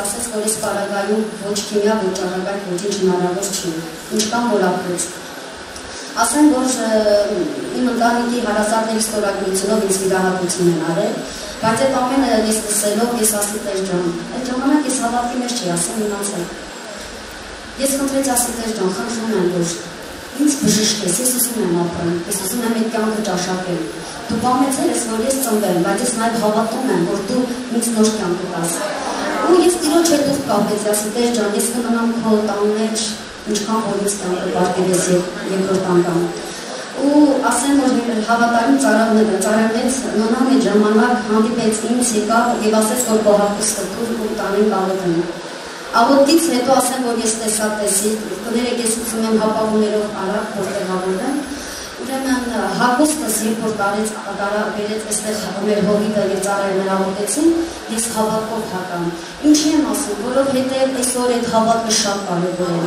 ասաց, որ այս պարագայում ոչ քիմիա, ոչ ճառագայթ ոչինչ հնարավոր չի, ինչքան որ ապրեց։ Ասեմ, որ իմ ընտանիքի հարազատների ստորագրությունով ինձ վիրահատություն են արել, բայց այդ ամենը ես լսելով ես ասի Տեր ջան, այդ ժամանակ ես հավատքի մեջ չի ասեմ մնացել։ Ես խնդրեցի ասի Տեր ջան, խնդրում եմ, որ ինձ բժշկես, ես ուզում եմ ապրել, ես ուզում եմ այդ կյանքը ճաշակել։ Դու բամեցել ես, որ ես ծնվեմ, բայց ես նաև հավատում եմ, որ դու ինձ նոր կյանք տաս։ Ու ես Տիրոջ հետ ուղ կապեցի, ասի Տեր ջան, ես կմնամ քո տան մեջ, ինչքան որ ինձ կյանքը պարգևես երկրորդ անգամ։ Ու ասեմ, որ հավատարիմ ծառայեց նոնան այդ ժամանակ հանդիպեց ինձ, եկավ եւ ասեց, որ քո հագուստը դուր ու տանին բաղետն։ Աղոթքից հետո ասեմ, որ ես տեսի, կներեք ես ուզում եմ հապաղումներով արագ որտեղավորվեմ։ Ուրեմն հագուստս երբ որ բերեց այստեղ մեր հողիդը եւ ծառայը հրավոտեցին, ես հավատքով հակամ։ Ինչի եմ ասում, որովհետեւ այսօր այդ հավատքը շատ կարեւոր է։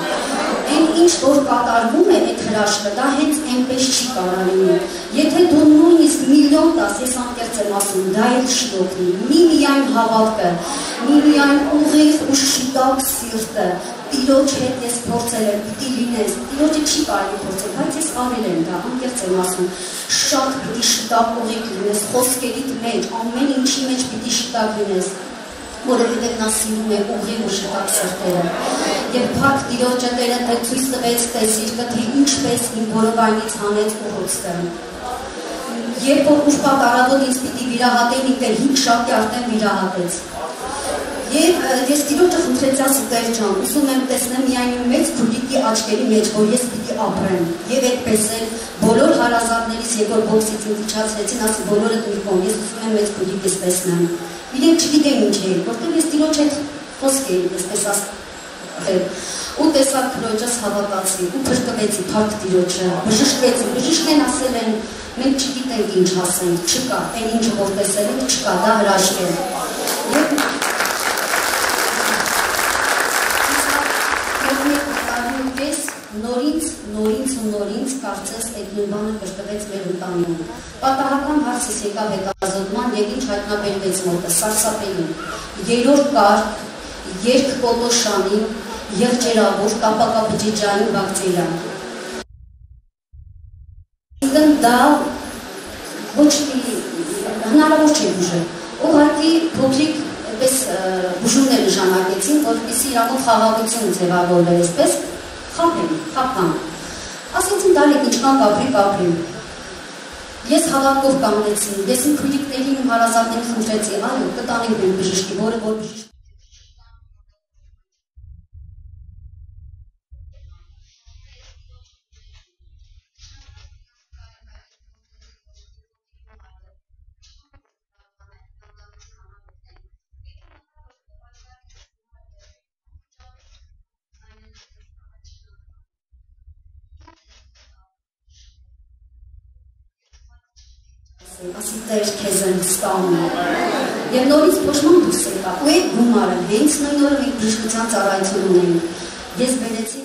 Այն ինչ որ կատարվում է այդ հրաշքը, դա հենց այնպես չի կարող լինել։ Եթե դու նույնիսկ միլիոն տաս, ես անկեղծ եմ ասում, դա էլ շնորհի։ Միայն հավատքը, միայն ուղիղ ու շիտակ սիրտը։ Տիրոջ հետ ես փորձել եմ, պիտի լինես, Տիրոջը չի կարելի փորձել, բայց ես արել եմ դա, անկեղծ եմ ասում, շատ պիտի շտապ ուղիղ լինես, խոսքերիդ մեջ, ամեն ինչի մեջ պիտի շտապ լինես, որովհետև նա սիրում է ուղիղ ու շտապ սրտերը։ Եվ փակ Տիրոջը Տերը թե ցույց տվեց թե սիրտը, թե ինչպես իմ որովայնից հանեց ուղուստը։ Երբ որ ուշպատ առավոտ ինձ պիտի վիրահատեն, ինքը 5 շաբթի արդեն վիրահատեց։ Եվ ես Տիրոջը խնդրեցի, ասի Տեր ջան, ուզում եմ տեսնեմ միայն իմ մեծ քույրիկի աչքերի մեջ, որ ես պիտի ապրեմ։ Եվ այդպես էլ բոլոր հարազատներից երբ որ բոքսից ինձ իջացրեցին, ասի բոլորը դուր կոմ, ես ուզում եմ մեծ քույրիկս տեսնեմ։ Իրենք չգիտեն ինչ էին, որտեղ ես Տիրոջ հետ խոսք էի, այսպես ասել։ Ու տեսա քրոջս հավատացի, ու փրկվեցի փակ Տիրոջը, բժշկվեցի, բժիշկեն ասել են, մենք չգիտենք ինչ ասենք, չկա, այն ինչ որ տեսել ենք, չկա, դա հրաշք է։ Նորից կարծես այդ նույն բանը կրկնվեց մեր ընտանիքում։ Պատահական հարցս եկավ հետազոտման եւ ինչ հայտնաբերվեց մոտը, սարսափելի։ Երրորդ կարգ, երկկոտոշանի, եղջերավոր, կապակաբջիջային բակտերիա։ Ինքն դա ոչ հնարավոր չէ բուժել։ Ուղղակի փոքրիկ այդպես բուժումներ նշանակեցին, որպեսզի իրավունք խաղաղություն ձևավորվեր, այսպես խափան։ Ասեցին դալիք ինչքան կապրի։ Ես հավատքով կանգնեցի, ես իմ քույրիկներին իմ հարազատներին խնդրեցի, այո, կտանենք մենք բժշկի, որը որ բժշկ ասի Տեր քեզ եմ ստանում եւ նորից փոշման դուրս եկա ու այդ գումարը հենց նույն օրը մենք բժշկության ծառայություն ունեինք ես բերեցի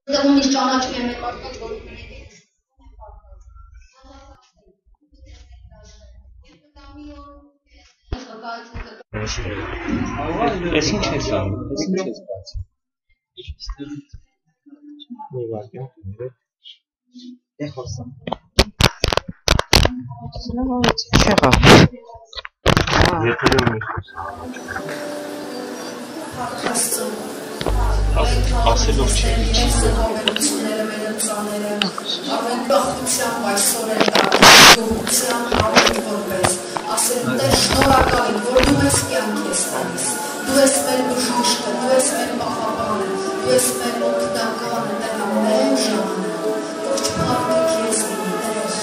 Դեռ ճանաչում եմ եկարտոց, որ Ես ինչ ես անում, ես ինչ ես բացում։ Մի վարկյան կներեք։ Դե խոսամ։ Չեղա։ Եթերում է խոսամ։ Ասելով չի։ Ես հավելությունները մեր ընծաները, ամեն բախտությամբ այսօր են գողությամբ հավելի որպես, ասել դեր շնորհակալին, որ դու ես կյանք ես տալիս, դու ես մեր բժիշկը, դու ես մեր պահապանը, դու ես մեր օգնականը, դեր ամեն ժամանակ, որ չպարտիկ ես լինի, դեր։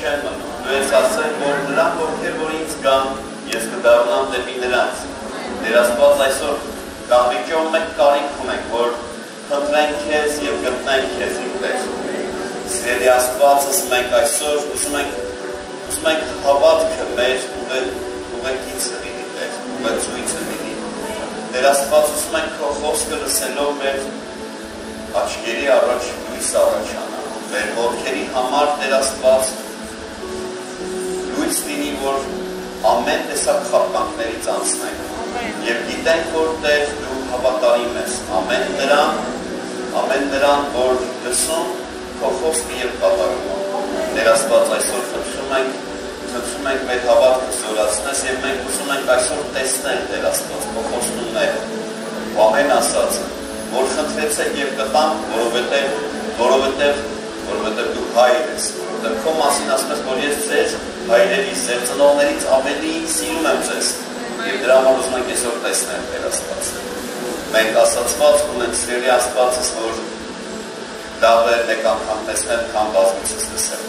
չեն մնում։ Դու ես ասել, որ նրանք ովքեր որ ինձ գան, ես կդառնամ դեպի նրանց։ Տեր Աստված այսօր կամիջով մենք կարիք ունենք, որ խնդրենք քեզ եւ գտնենք քեզ ինքներ։ Սիրելի Աստված, ասում ենք այսօր, ուզում ենք հավատքը մեր ուղեկիցը լինի, ուղեցույցը լինի։ Տեր Աստված, ուզում ենք քո խոսքը լսելով մեր աչքերի առաջ լույս առաջանա։ Մեր ոտքերի համար Տեր Աստված լույս լինի, որ ամեն տեսակ խաբկանքներից անցնենք։ Եվ գիտենք, որ Տեր դու հավատարիմ ես ամեն նրան, որ լսում քո խոսքը եւ կատարում։ Տեր Աստված, այսօր խնդրում ենք մեր հավատքը զորացնես եւ մենք ուզում ենք այսօր տեսնել Տեր Աստված քո խոստումները։ Ամեն ասածը, որ խնդրեցեք եւ կտամ, որովհետեւ դու հայր ես, որովհետեւ քո մասին ասում ես, որ ես ձեզ հայրերից, ձեր ծնողներից ավելի սիրում եմ ձեզ։ Եվ դրա համար ուզում ենք այսօր տեսնել Տեր Աստված։ Մենք ասացված ունենք սիրելի Աստվածս, որ լավ է մեկ անգամ տեսնել, քան բազմիցս լսել։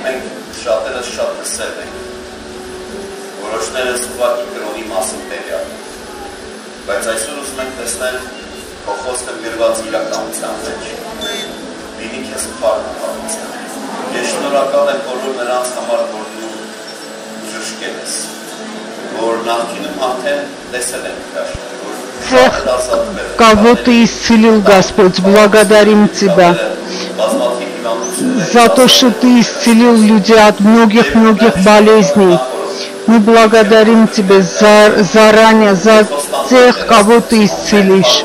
Մենք շատերս շատ լսել ենք։ Որոշներս ուղղակի կրոնի մասին տեղյակ։ Բայց այսօր ուզում ենք տեսնել քո խոսքը գրված իրականության մեջ։ Լինի քեզ փառք հավատացնել։ Ես շնորհակալ եմ բոլոր նրանց համար, որ դու ճշգրիտ ես, որ նախկինում արդեն տեսել են քաշները, որ кого ты исцелил, Господь, благодарим Тебя за то, что Ты исцелил людей от многих болезней. Мы благодарим Тебя заранее за тех, кого Ты исцелишь.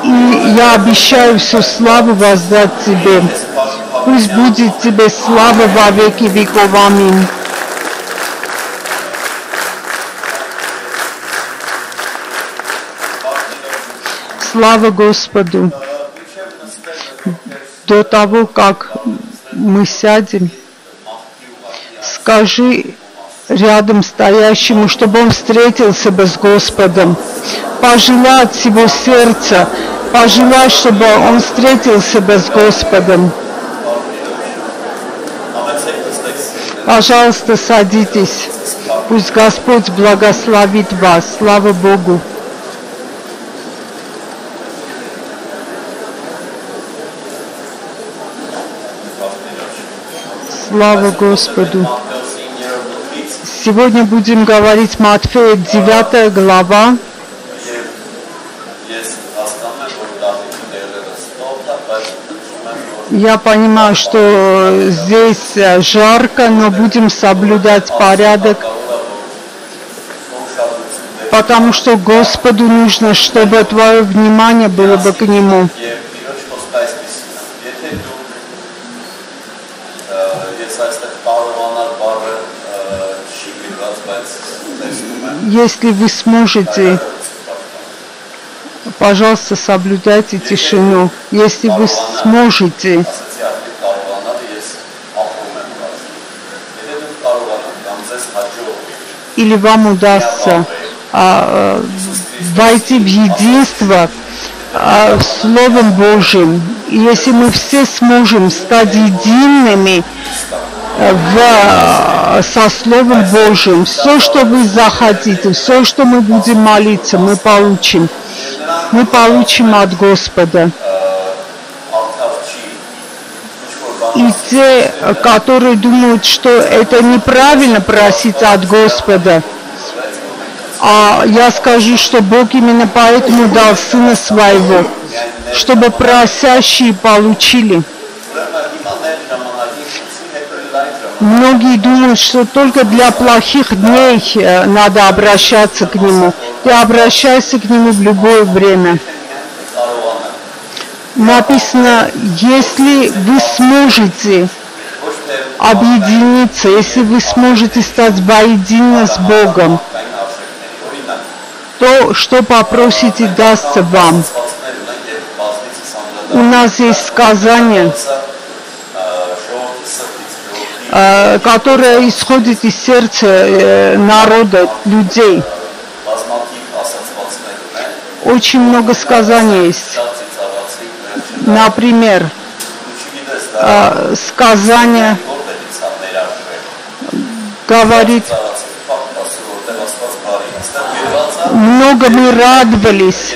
И я обещаю всю славу воздать Тебе. Пусть будет Тебе слава во веки веков. Аминь. Слава Господу! До того, как мы сядем, скажи рядом стоящему, чтобы он встретился бы с Господом. Пожелай от всего сердца, пожелай, чтобы он встретился бы с Господом. Пожалуйста, садитесь. Пусть Господь благословит вас. Слава Богу! Слава Господу! Сегодня будем говорить Матфея 9 глава. Я понимаю, что здесь жарко, но будем соблюдать порядок, потому что Господу нужно, чтобы твое внимание было бы к Нему. Если вы сможете, пожалуйста, соблюдайте тишину. Если вы сможете, или вам удастся войти в единство Словом Божьим, и если мы все сможем стать едиными со Словом Божьим, все, что вы захотите, все, что мы будем молиться, мы получим. Мы получим от Господа. И те, которые думают, что это неправильно просить от Господа, я скажу, что Бог именно поэтому дал Сына Своего, чтобы просящие получили. Многие думают, что только для плохих дней надо обращаться к Нему. Ты обращайся к Нему в любое время. Написано, если вы сможете объединиться, если вы сможете стать воедино с Богом, то, что попросите, дастся вам. У нас есть сказание, которое исходит из сердца народа, людей. Очень много сказаний есть. Например, сказание говорит, много мы радовались,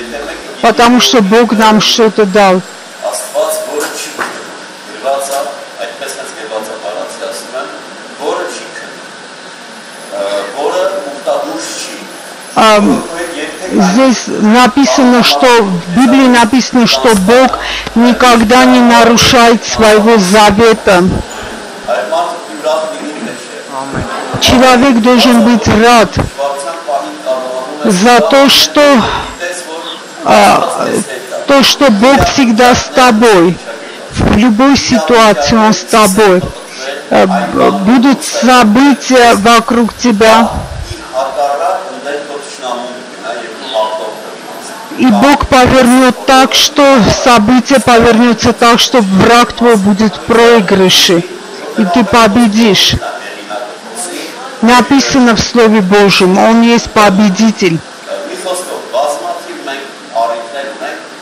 потому что Бог нам что-то дал. Здесь написано, что в Библии написано, что Бог никогда не нарушает своего завета. Человек должен быть рад за то, что Бог всегда с тобой. В любой ситуации Он с тобой. Будут события вокруг тебя. И Бог повернет так, что событие повернется так, что враг твой будет в проигрыше. И ты победишь. Написано в Слове Божьем, Он есть победитель.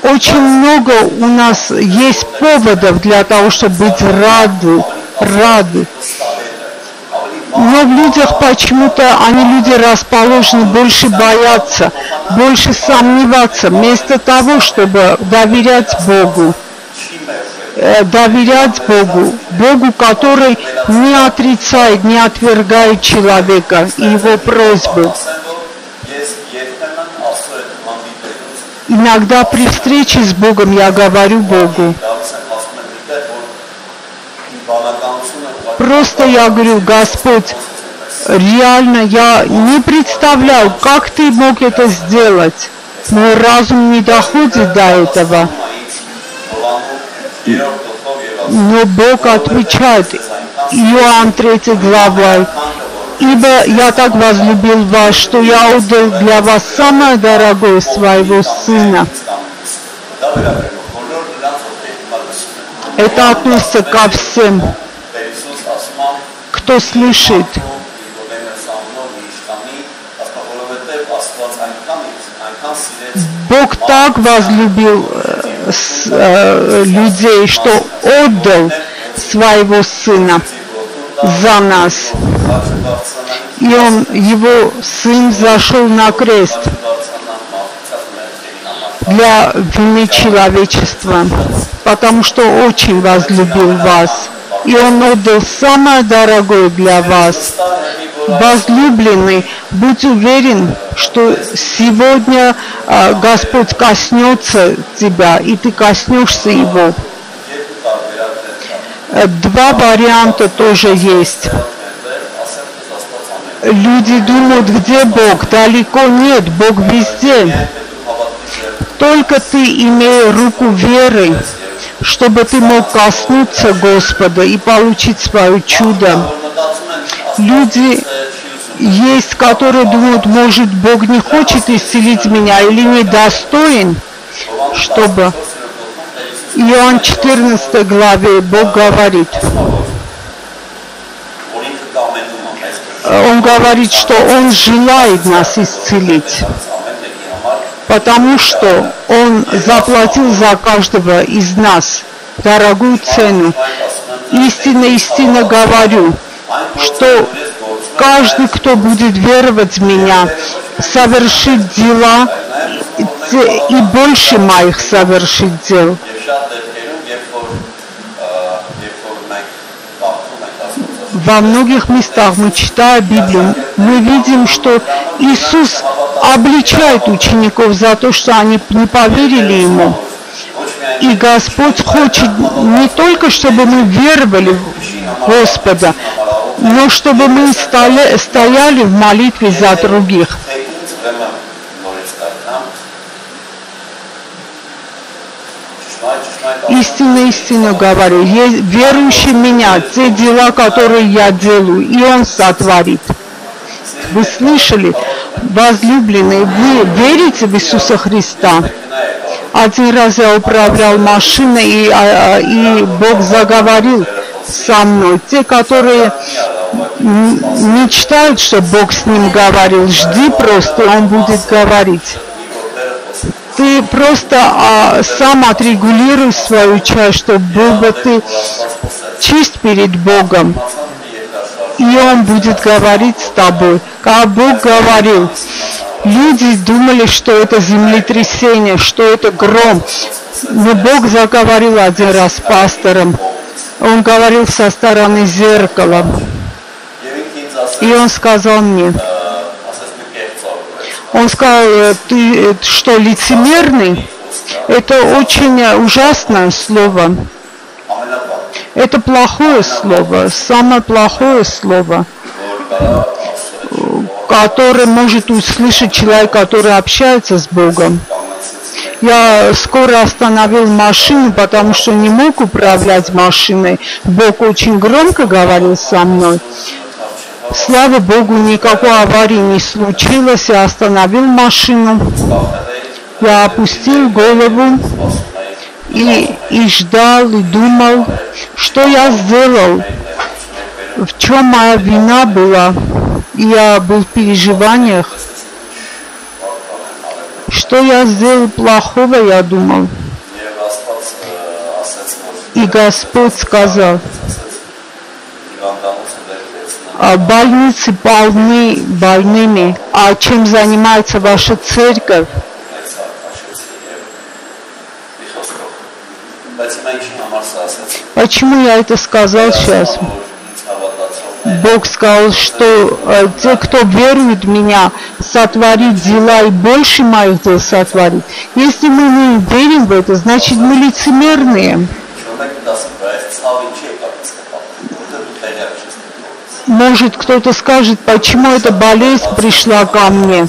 Очень много у нас есть поводов для того, чтобы быть рады. Но в людях почему-то, люди расположены больше бояться, больше сомневаться, вместо того, чтобы доверять Богу. Богу, который не отрицает, не отвергает человека и его просьбы. Иногда при встрече с Богом я говорю Богу. Просто я говорю, Господь, реально я не представлял, как Ты мог это сделать. Мой разум не доходит до этого. Но Бог отвечает, Иоанн 3 глава, «Ибо я так возлюбил вас, что я отдал для вас самое дорогое своего Сына». Это относится ко всем, кто слышит. Бог так возлюбил людей, что отдал своего Сына за нас. И Его Сын зашел на крест для вины человечества, потому что очень возлюбил вас. И Он отдал самое дорогое для вас. Возлюбленный, будь уверен, что сегодня Господь коснется тебя, и ты коснешься Его. Два варианта тоже есть. Люди думают, где Бог? Далеко нет, Бог везде. Только ты, имея руку веры, чтобы ты мог коснуться Господа и получить свое чудо. Люди есть, которые думают, может, Бог не хочет исцелить меня или недостоин, чтобы... Иоанн 14 главе Бог говорит, Он говорит, что Он желает нас исцелить, потому что Он заплатил за каждого из нас дорогую цену. Истинно, истинно говорю, что каждый, кто будет веровать в Меня, совершит дела и больше моих совершит дел. Во многих местах мы читая Библию, мы видим, что Иисус обличает учеников за то, что они не поверили Ему. И Господь хочет не только, чтобы мы веровали в Господа, но чтобы мы стояли в молитве за других. Истинно, истинно говорю, верующий в Меня, те дела, которые я делаю, и Он сотворит. Вы слышали, возлюбленные, вы верите в Иисуса Христа? Один раз я управлял машиной, и Бог заговорил со мной. Те, которые мечтают, что Бог с ним говорил, жди просто, Он будет говорить. Ты просто сам отрегулируй свою часть, чтобы был бы ты чист перед Богом. и Он будет говорить с тобой, как Бог говорил. Люди думали, что это землетрясение, что это гром, но Бог заговорил один раз с пастором. Он говорил со стороны зеркала, и он сказал мне, он сказал, ты что, лицемерный? Это очень ужасное слово. Это плохое слово, самое плохое слово, которое может услышать человек, который общается с Богом. Я скоро остановил машину, потому что не мог управлять машиной. Бог очень громко говорил со мной. Слава Богу, никакой аварии не случилось. Я остановил машину. Я опустил голову и ждал, и думал, что я сделал, в чем моя вина была. И я был в переживаниях. Что я сделал плохого, я думал. И Господь сказал, больницы полны больными, а чем занимается ваша церковь? Почему я это сказал сейчас? Бог сказал, что те, кто верует в Меня, сотворит дела и больше моих дел сотворит. Если мы не верим в это, значит мы лицемерные. Может, кто-то скажет, почему эта болезнь пришла ко мне?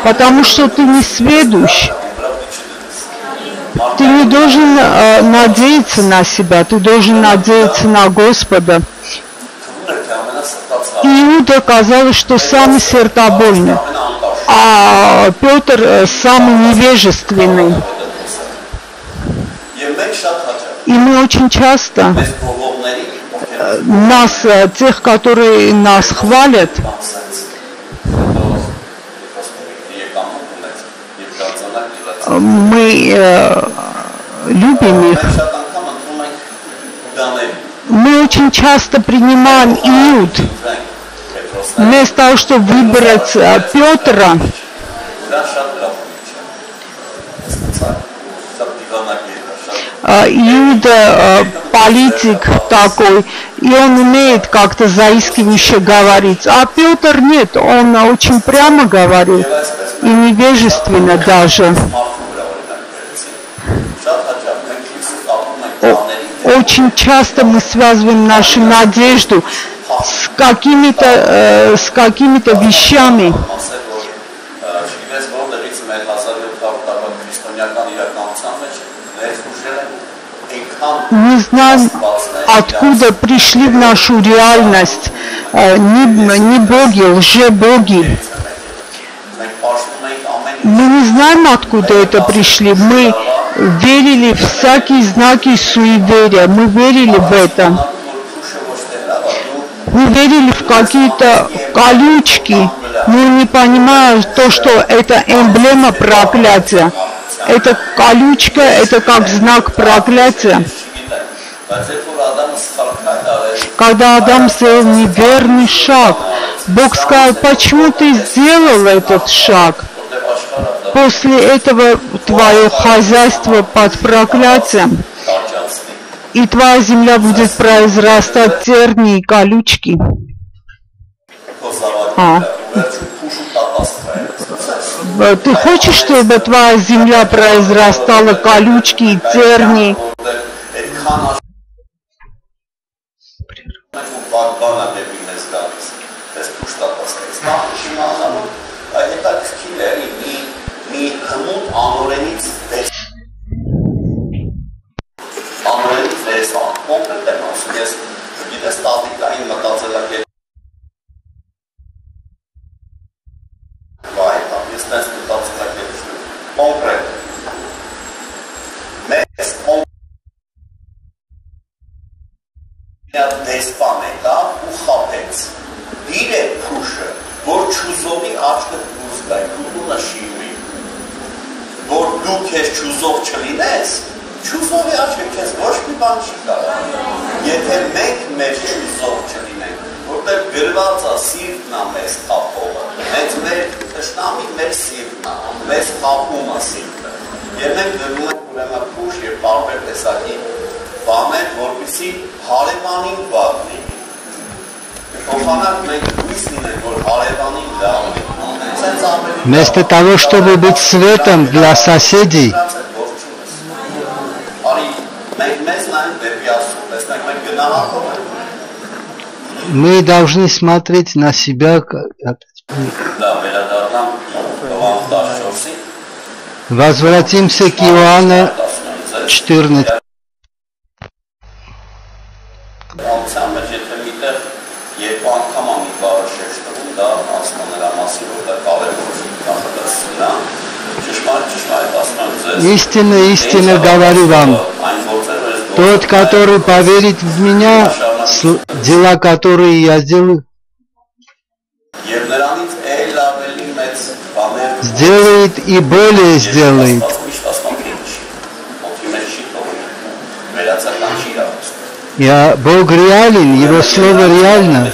Потому что ты не сведущ. Ты не должен надеяться на себя, ты должен надеяться на Господа. Иуда казалось, что самый сердобольный, а Петр самый невежественный. И мы очень часто нас, тех, которые нас хвалят, мы любим их. Мы очень часто принимаем Иуд. Вместо того, чтобы выбрать Петра, Иуда политик такой, и он умеет как-то заискивающе говорить, а Петр нет, он очень прямо говорит, и невежественно даже. Очень часто мы связываем нашу надежду с какими-то вещами. Не знаем, откуда пришли в нашу реальность не боги, лжебоги. Мы не знаем, откуда это пришли. Мы верили в всякие знаки суеверия. Мы верили в это. Мы верили в какие-то колючки, но не понимая то, что это эмблема проклятия. Эта колючка, это как знак проклятия. Когда Адам сделал неверный шаг, Бог сказал, почему ты сделал этот шаг? После этого твое хозяйство под проклятием, и твоя земля будет произрастать тернии и колючки. Ты хочешь, чтобы твоя земля произрастала колючки и тернии? Դեսպան եկավ ու խաբեց։ Իր է փուշը, որ չուզովի աչքը դուրս գայ, քուտունը շիվի։ Որ դու քեզ չուզով չլինես, չուզովի աչքը քեզ ոչ մի բան չի կարող։ Եթե մենք մեր չուզով չլինենք, որ որտեղ գրված է սիրտն է մեզ խափողը։ Հենց մեր տշնամին մեր սիրտն է, մեզ խափում է սիրտը։ Եվ մենք դնում ենք ուրեմն փուշ եւ տարբեր տեսակի բաներ, որպեսզի հարևանին վատ լինի։ Փոխանակ մենք հույս ունենք, որ հարևանին լավ լինի։ Вместо того, чтобы быть светом для соседей, мы должны смотреть на себя как... Возвратимся к Иоанна 14. Истинно, истинно говорю вам, тот, который поверит в меня, дела, которые я сделаю, сделает и более сделает. Бог реален, Его Слово реально.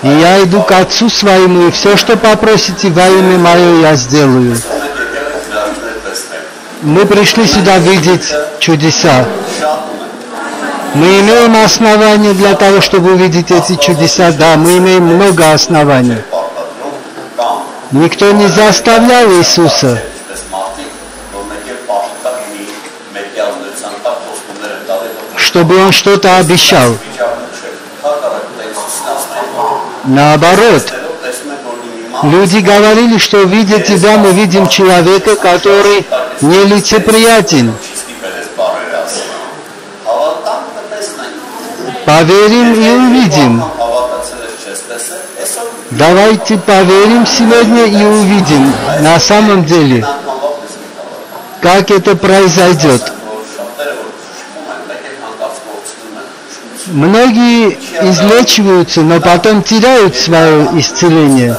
И я иду к Отцу Своему, и все, что попросите во имя Мое, я сделаю. Мы пришли сюда видеть чудеса. Мы имеем основания для того, чтобы увидеть эти чудеса. Да, мы имеем много оснований. Никто не заставлял Иисуса. Чтобы Он что-то обещал. Наоборот, люди говорили, что видя тебя, мы видим человека, который нелицеприятен. Поверим и увидим. Давайте поверим сегодня и увидим на самом деле, как это произойдет. Многие излечиваются, но потом теряют свое исцеление.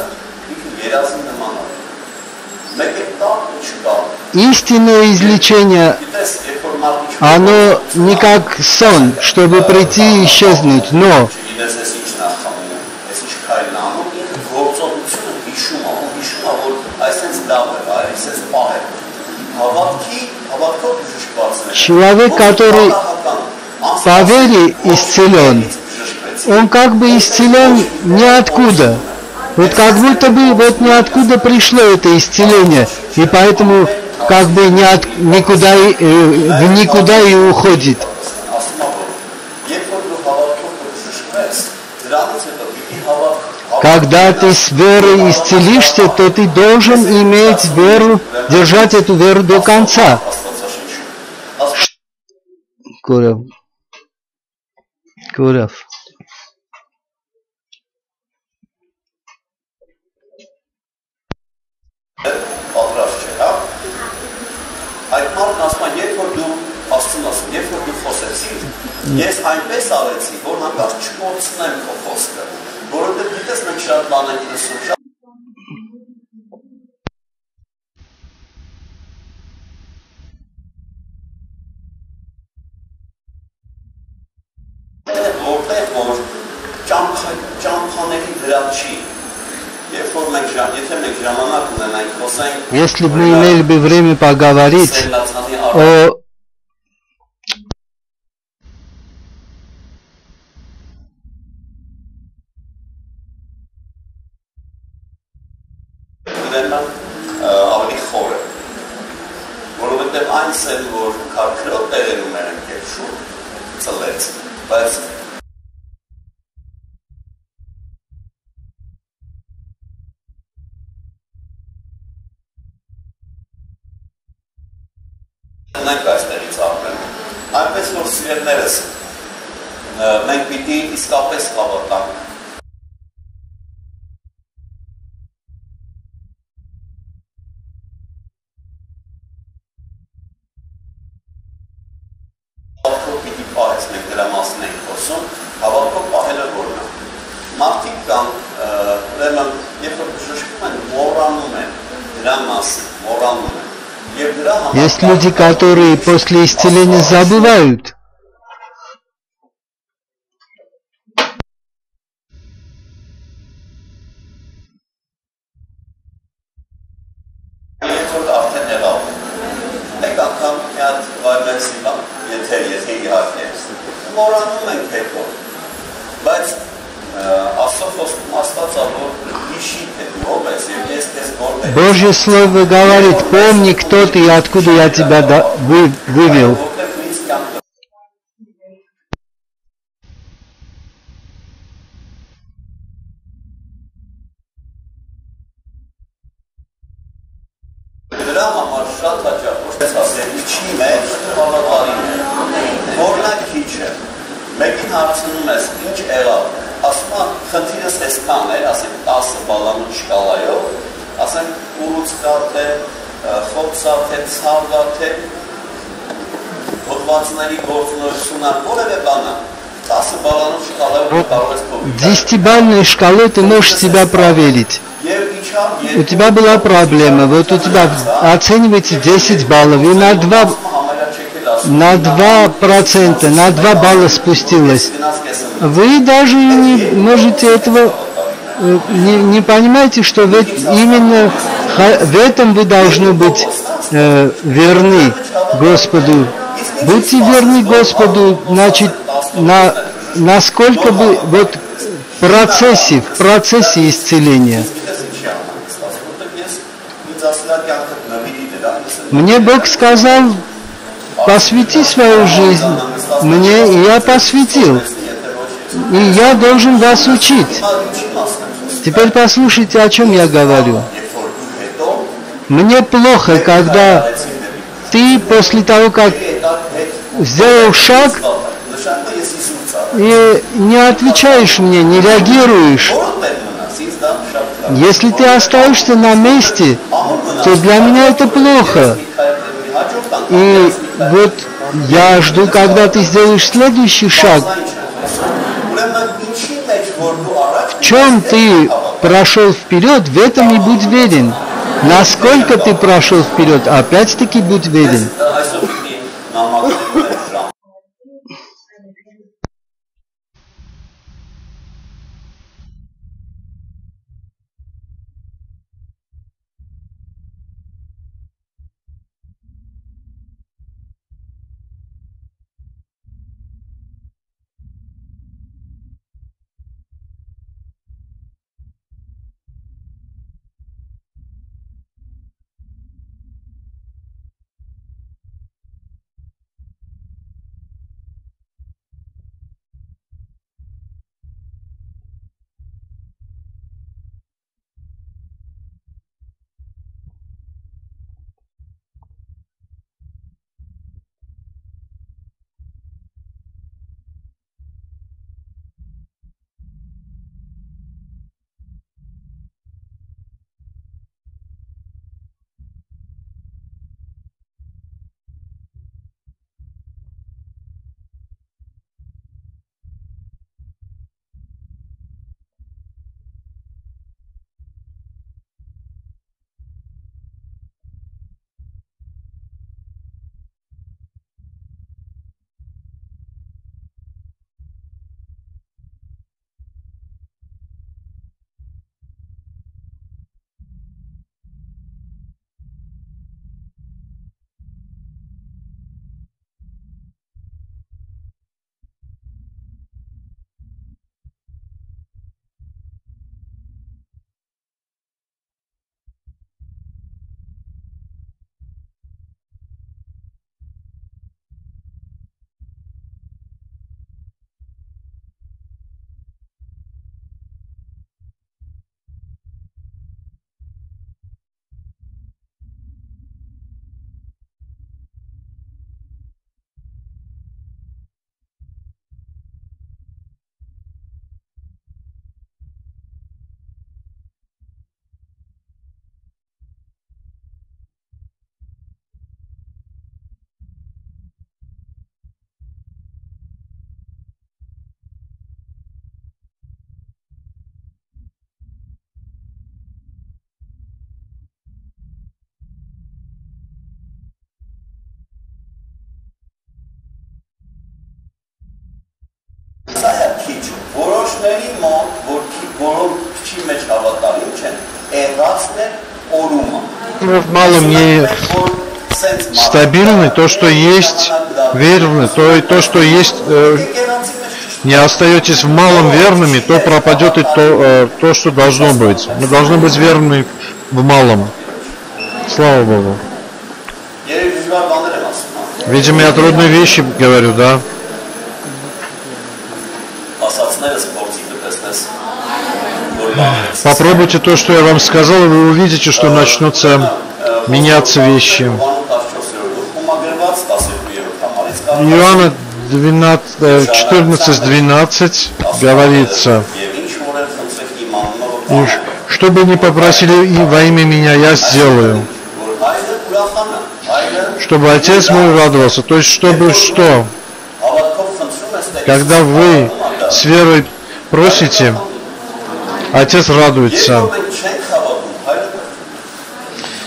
Истинное излечение, оно не как сон, чтобы прийти и исчезнуть, но человек, который по вере исцелен, он как бы исцелен ниоткуда. Вот как будто бы вот ниоткуда пришло это исцеление, и поэтому как бы никуда и уходит. Когда ты с верой исцелишься, то ты должен иметь веру, держать эту веру до конца. Курев. Այդ մարդն ասում է, երբ որ դու Աստծուն ասում, երբ որ դու խոսեցիր, ես այնպես արեցի, որ հանկարծ չկորցնեմ քո խոսքը, որովհետև գիտես մենք շատ բան ենք լսում, որտեղ որ ճամփաների վրա չի. Если бы мы имели бы время поговорить о Մենք այստեղից ապրենք, այնպես որ սիրելներս, մենք պիտի իսկապես հավատանք հավատքով պիտի պահես, մենք դրա մասին ենք խոսում, հավատքով պահելը որն է, մարդիկ կան, ուրեմն, երբ որ բժշկում են, մոռանում են դրա մասին, մոռանում են Есть люди, которые после исцеления забывают. Божье Слово говорит: помни, кто ты и откуда я тебя вывел. Մեկին հարցնում ես, ինչ եղավ, ասում եմ, խնդիրս այսքան էր, ասենք 10 բալանու շկալայով, ասենք ուռուցքա թե, խոցա թե, ցավա թե, հոդվածների գործունեությունը, որևէ բանը, 10 բալանու շկալայով կարող ես փոխել։ 10-бальной шкалой ты можешь себя проверить. У тебя была проблема, вот у тебя оценивается 10 баллов, и на 2%, на 2 балла спустилось. Вы даже не можете этого, не понимаете, что именно в этом вы должны быть верны Господу. Будьте верны Господу, значит, насколько бы вот в процессе исцеления. Мне Бог сказал: посвяти свою жизнь мне, и я посвятил. И я должен вас учить. Теперь послушайте, о чем я говорю. Мне плохо, когда ты после того, как сделал шаг, и не отвечаешь мне, не реагируешь. Если ты остаешься на месте, то для меня это плохо. И вот я жду, когда ты сделаешь следующий шаг. В чем ты прошел вперед, в этом и будь верен. Насколько ты прошел вперед, опять-таки будь верен. В малом не стабильны, то, что есть, верны, то, что есть, не остаетесь в малом верными, то пропадет и то, что должно быть. Мы должны быть верны в малом. Слава Богу. Видимо, я трудные вещи говорю, да? Попробуйте то, что я вам сказал, и вы увидите, что начнутся меняться вещи. Иоанна 14:12 говорится: «И что бы ни попросили во имя меня, я сделаю, чтобы Отец мой радовался». То есть, чтобы что? Когда вы с верой просите, Отец радуется.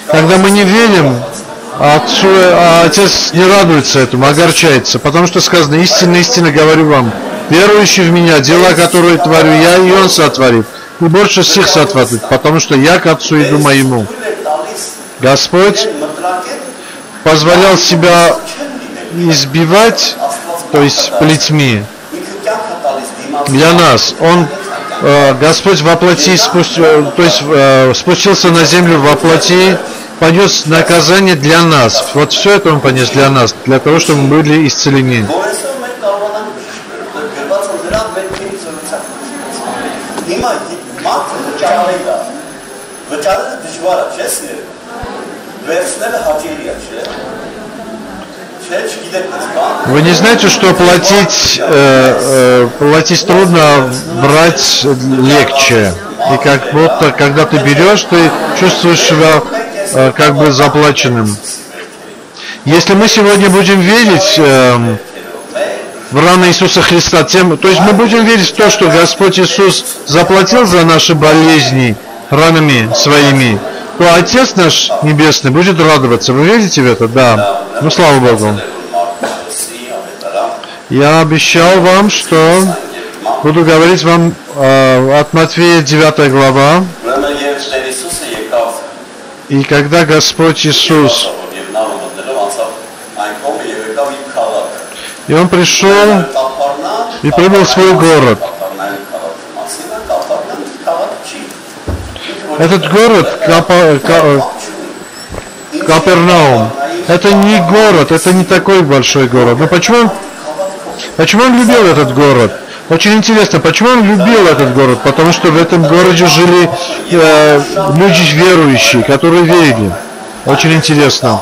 Когда мы не верим, Отец не радуется этому, огорчается, потому что сказано: истинно, истинно говорю вам, верующий в меня, дела, которые творю я, и он сотворит, и больше всех сотворит, потому что я к Отцу иду моему. Господь позволял себя избивать, то есть плетьми, для нас. Господь во плоти спустился на землю во плоти, понес наказание для нас. Вот все это Он понес для нас, для того, чтобы мы были исцелены. Вы не знаете, что платить трудно, брать легче. И как будто, когда ты берешь, ты чувствуешь себя как бы заплаченным. Если мы сегодня будем верить в раны Иисуса Христа, то есть мы будем верить в то, что Господь Иисус заплатил за наши болезни ранами своими, то Отец наш Небесный будет радоваться. Вы верите в это? Да. Ну, слава Богу. Я обещал вам, что буду говорить вам от Матфея 9 глава. И когда Господь Иисус, и Он пришел и прибыл в свой город. Этот город, Капернаум, это не город, это не такой большой город. Но почему Он любил этот город? Очень интересно, почему Он любил этот город? Потому что в этом городе жили люди верующие, которые верили. Очень интересно.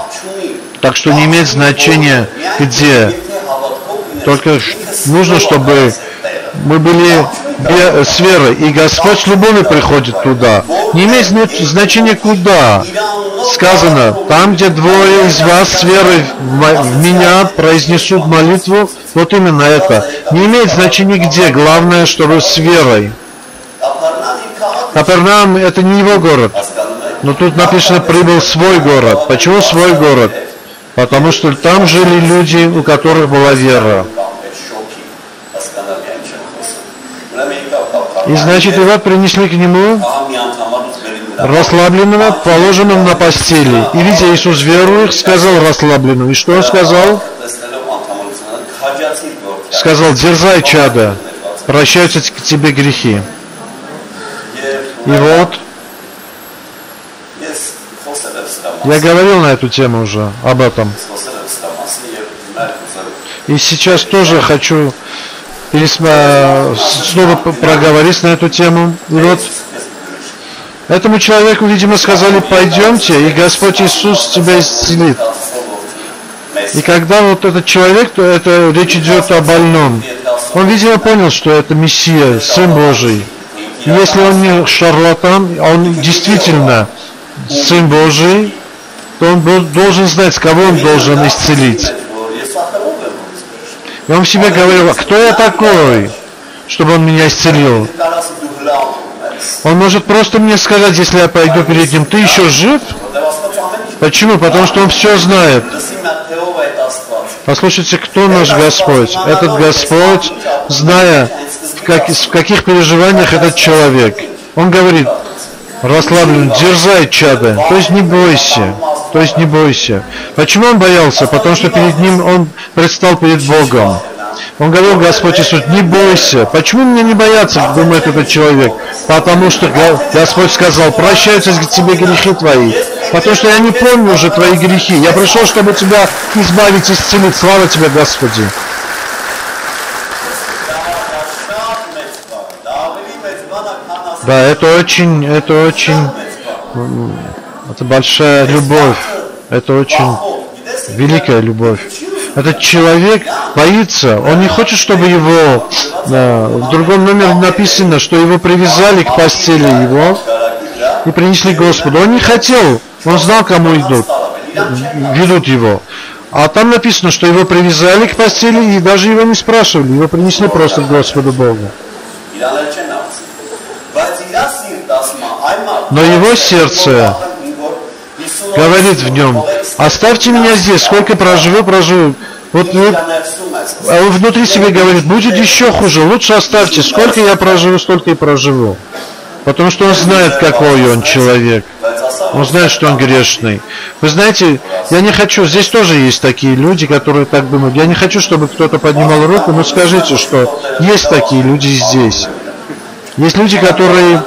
Так что не имеет значения где. Только нужно, чтобы мы были с верой. И Господь с любовью приходит туда. Не имеет значения куда. Сказано: там, где двое из вас с верой в меня произнесут молитву, вот именно это. Не имеет значения где. Главное, чтобы с верой. Капернаум — это не его город. Но тут написано: прибыл свой город. Почему свой город? Потому что там жили люди, у которых была вера. И значит, его принесли к нему расслабленного, положенного на постели. И видя Иисус верующих, сказал расслабленному. И что Он сказал? Сказал: дерзай, чадо, прощаются к тебе грехи. И вот, я говорил на эту тему уже, об этом. И сейчас тоже хочу снова проговорить на эту тему. И вот этому человеку, видимо, сказали: пойдемте, и Господь Иисус тебя исцелит. И когда вот этот человек, то это речь идет о больном, он, видимо, понял, что это Мессия, Сын Божий. И если он не шарлатан, он действительно Сын Божий, то он должен знать, кого он должен исцелить. И он в себе говорил: кто я такой, чтобы он меня исцелил? Он может просто мне сказать, если я пойду перед ним: ты еще жив? Почему? Потому что он все знает. Послушайте, кто наш Господь? Этот Господь, зная в каких переживаниях этот человек. Он говорит, расслаблен, дерзай, чадо, то есть не бойся, то есть не бойся. Почему он боялся? Потому что перед ним он предстал перед Богом. Он говорил, Господь Иисус, не бойся. Почему мне не бояться, думает этот человек? Потому что Господь сказал, прощаются тебе грехи твои. Потому что я не помню уже твои грехи. Я пришел, чтобы тебя избавить, исцелить. Слава тебе, Господи. Да, это большая любовь. Это очень великая любовь. Этот человек боится, он не хочет, чтобы его, в другом номере написано, что его привязали к постели его и принесли Господу. Он не хотел, он знал, кому ведут его. А там написано, что его привязали к постели и даже его не спрашивали, его принесли просто к Господу Богу. Но его сердце говорит в нем, оставьте меня здесь, сколько проживу. Вот он внутри себе говорит, будет еще хуже, лучше оставьте, сколько я проживу, столько и проживу. Потому что он знает, какой он человек. Он знает, что он грешный. Вы знаете, я не хочу, здесь тоже есть такие люди, которые так думают. Я не хочу, чтобы кто-то поднимал руку, но скажите, что есть такие люди здесь. Есть люди, которые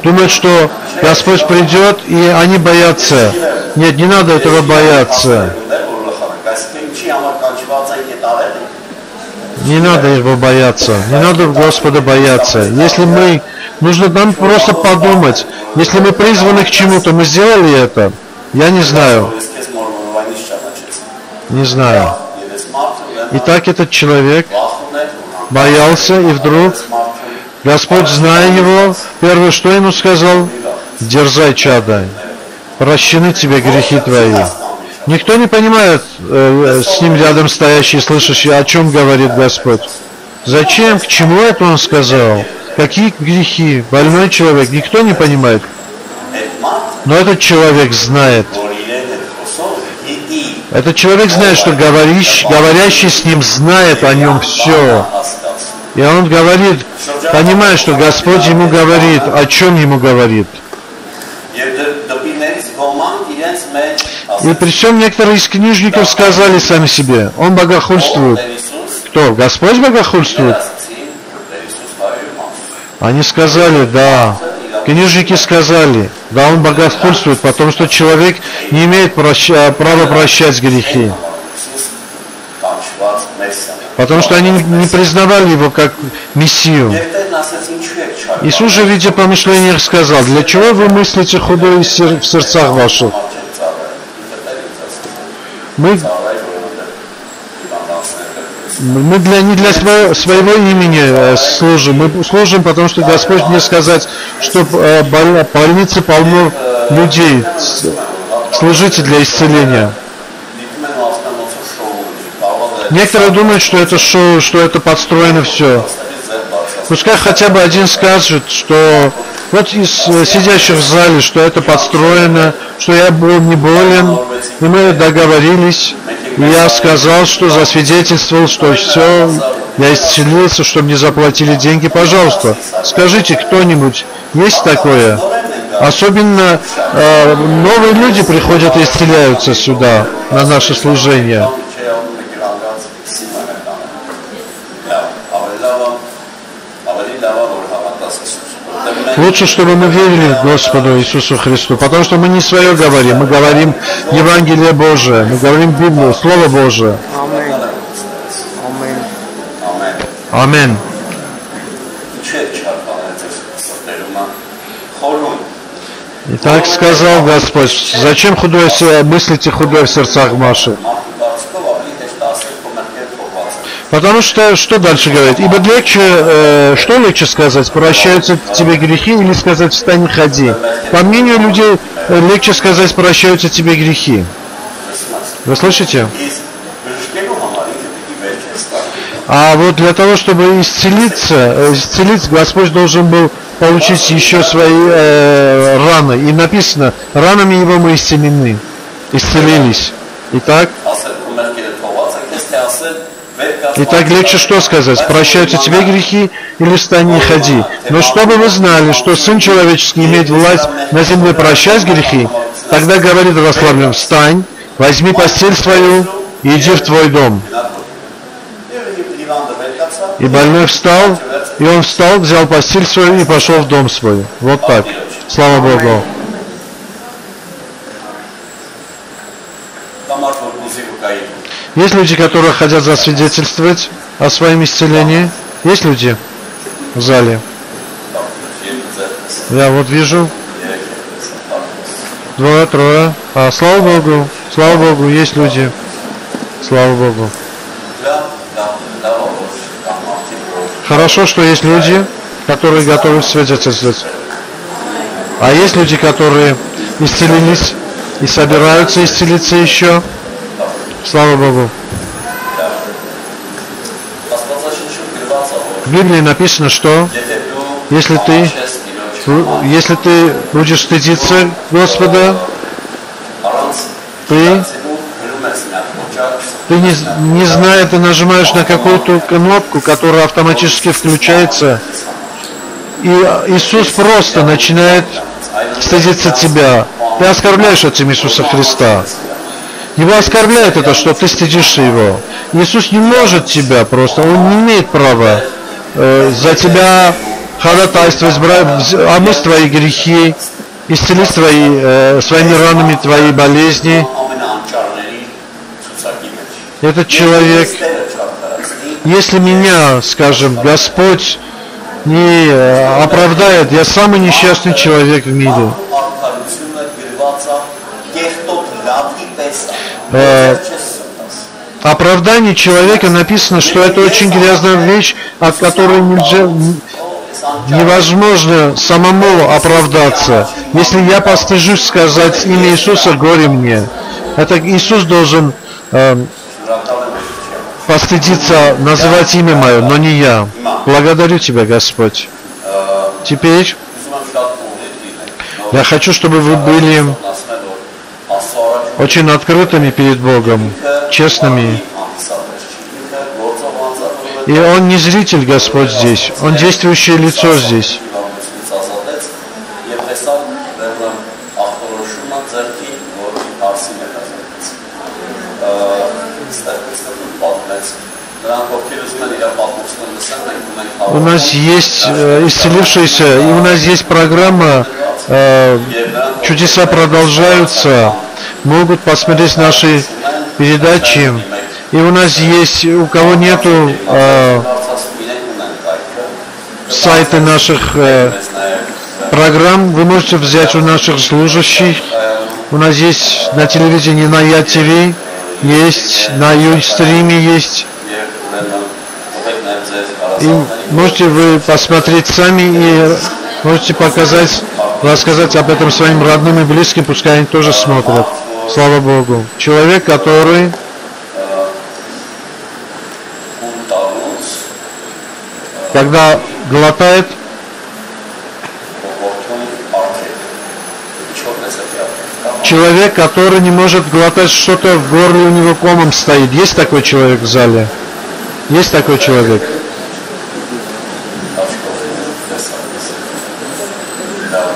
думают, что Господь придет, и они боятся. Нет, не надо этого бояться. Не надо его бояться. Не надо Господа бояться. Если нужно нам просто подумать. Если мы призваны к чему-то, мы сделали это. Я не знаю. Не знаю. Итак, этот человек боялся, и вдруг Господь, зная его, первое, что ему сказал, дерзай, чадо, прощены тебе грехи твои. Никто не понимает, с ним рядом стоящий, слышащий, о чем говорит Господь. Зачем, к чему это он сказал? Какие грехи? Больной человек, никто не понимает. Но этот человек знает. Этот человек знает, что говорящий с ним знает о нем все. И он говорит, понимая, что Господь ему говорит, о чем ему говорит. И причем некоторые из книжников сказали сами себе, он богохульствует. Кто? Господь богохульствует? Они сказали, да. Книжники сказали, да, он богохульствует, потому что человек не имеет права прощать грехи. Потому что они не признавали его как Мессию. Иисус же, видя помышления, сказал, для чего вы мыслите худое в сердцах ваших? Мы не для своего имени служим. Мы служим, потому что Господь мне сказать, что в больнице полно людей. Служите для исцеления. Некоторые думают, что это шоу, что это подстроено все. Пускай хотя бы один скажет, что вот из сидящих в зале, что это подстроено, что я был не болен, и мы договорились, и я сказал, что засвидетельствовал, что все, я исцелился, что мне заплатили деньги, пожалуйста. Скажите, кто-нибудь, есть такое? Особенно новые люди приходят и исцеляются сюда, на наше служение. Лучше, чтобы мы верили Господу Иисусу Христу, потому что мы не свое говорим, мы говорим Евангелие Божие, мы говорим Библию, Слово Божие. Аминь. И так сказал Господь, зачем мыслите худое в сердцах ваших? Потому что дальше говорит? Ибо легче, что легче сказать, прощаются тебе грехи, или сказать встань и ходи? По мнению людей, легче сказать, прощаются тебе грехи. Вы слышите? А вот для того, чтобы исцелиться, Господь должен был получить еще свои раны. И написано, ранами его мы исцелились. Итак, И так легче что сказать? Прощаются тебе грехи или встань и ходи. Но чтобы вы знали, что Сын Человеческий имеет власть на земле прощать грехи, тогда говорит расслаблен: встань, возьми постель свою и иди в твой дом. И больной встал, и он встал, взял постель свою и пошел в дом свой. Вот так. Слава Богу. Есть люди, которые хотят засвидетельствовать о своем исцелении? Есть люди в зале? Я вот вижу. 2, 3. Слава Богу, есть люди. Слава Богу. Хорошо, что есть люди, которые готовы свидетельствовать. А есть люди, которые исцелились и собираются исцелиться еще. Слава Богу. В Библии написано, что если ты будешь стыдиться Господа, ты не зная, ты нажимаешь на какую-то кнопку, которая автоматически включается, и Иисус просто начинает стыдиться тебя. Ты оскорбляешь этим Иисуса Христа. Его оскорбляет это, что ты стыдишься Его. Иисус не может тебя просто, Он не имеет права за тебя ходатайствовать, омыть твои грехи, исцелить своими ранами твои болезни. Этот человек, если меня, скажем, Господь не оправдает, я самый несчастный человек в мире. Оправдание человека написано, что это очень грязная вещь, от которой невозможно самому оправдаться. Если я постыжусь сказать имя Иисуса, горе мне. Это Иисус должен постыдиться называть имя Мое, но не я. Благодарю Тебя, Господь. Теперь я хочу, чтобы вы были очень открытыми перед Богом, честными. И Он не зритель, Господь, здесь. Он действующее лицо здесь. У нас есть исцелившиеся, и у нас есть программа «Чудеса продолжаются». Могут посмотреть наши передачи. И у нас есть, у кого нету сайта наших программ, вы можете взять у наших служащих. У нас есть на телевидении, на ЯТВ, есть на Юстриме, есть. И можете вы посмотреть сами и можете рассказать об этом своим родным и близким, пускай они тоже смотрят. Слава Богу. Человек, который когда глотает, человек, который не может глотать что-то, в горле у него комом стоит. Есть такой человек в зале? Есть такой человек?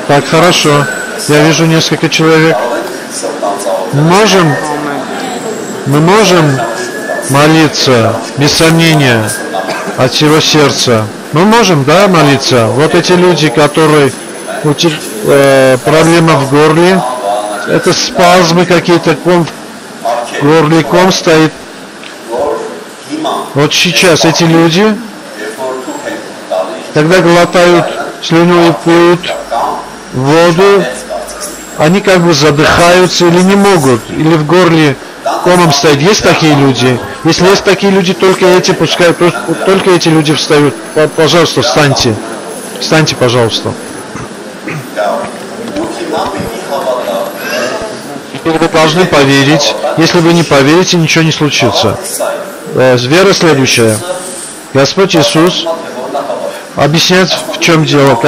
Так, хорошо. Я вижу несколько человек. Мы можем молиться, без сомнения, от всего сердца. Мы можем, да, молиться? Вот эти люди, которые у них проблема в горле, это спазмы какие-то, в горле ком стоит. Вот сейчас эти люди, когда глотают слюну и пьют воду, они как бы задыхаются или не могут, или в горле комом стоит. Есть такие люди? Если есть такие люди, только эти пускай, только эти люди встают. Пожалуйста, встаньте. Встаньте, пожалуйста. Теперь вы должны поверить. Если вы не поверите, ничего не случится. Вера следующая. Господь Иисус объясняет, в чем дело,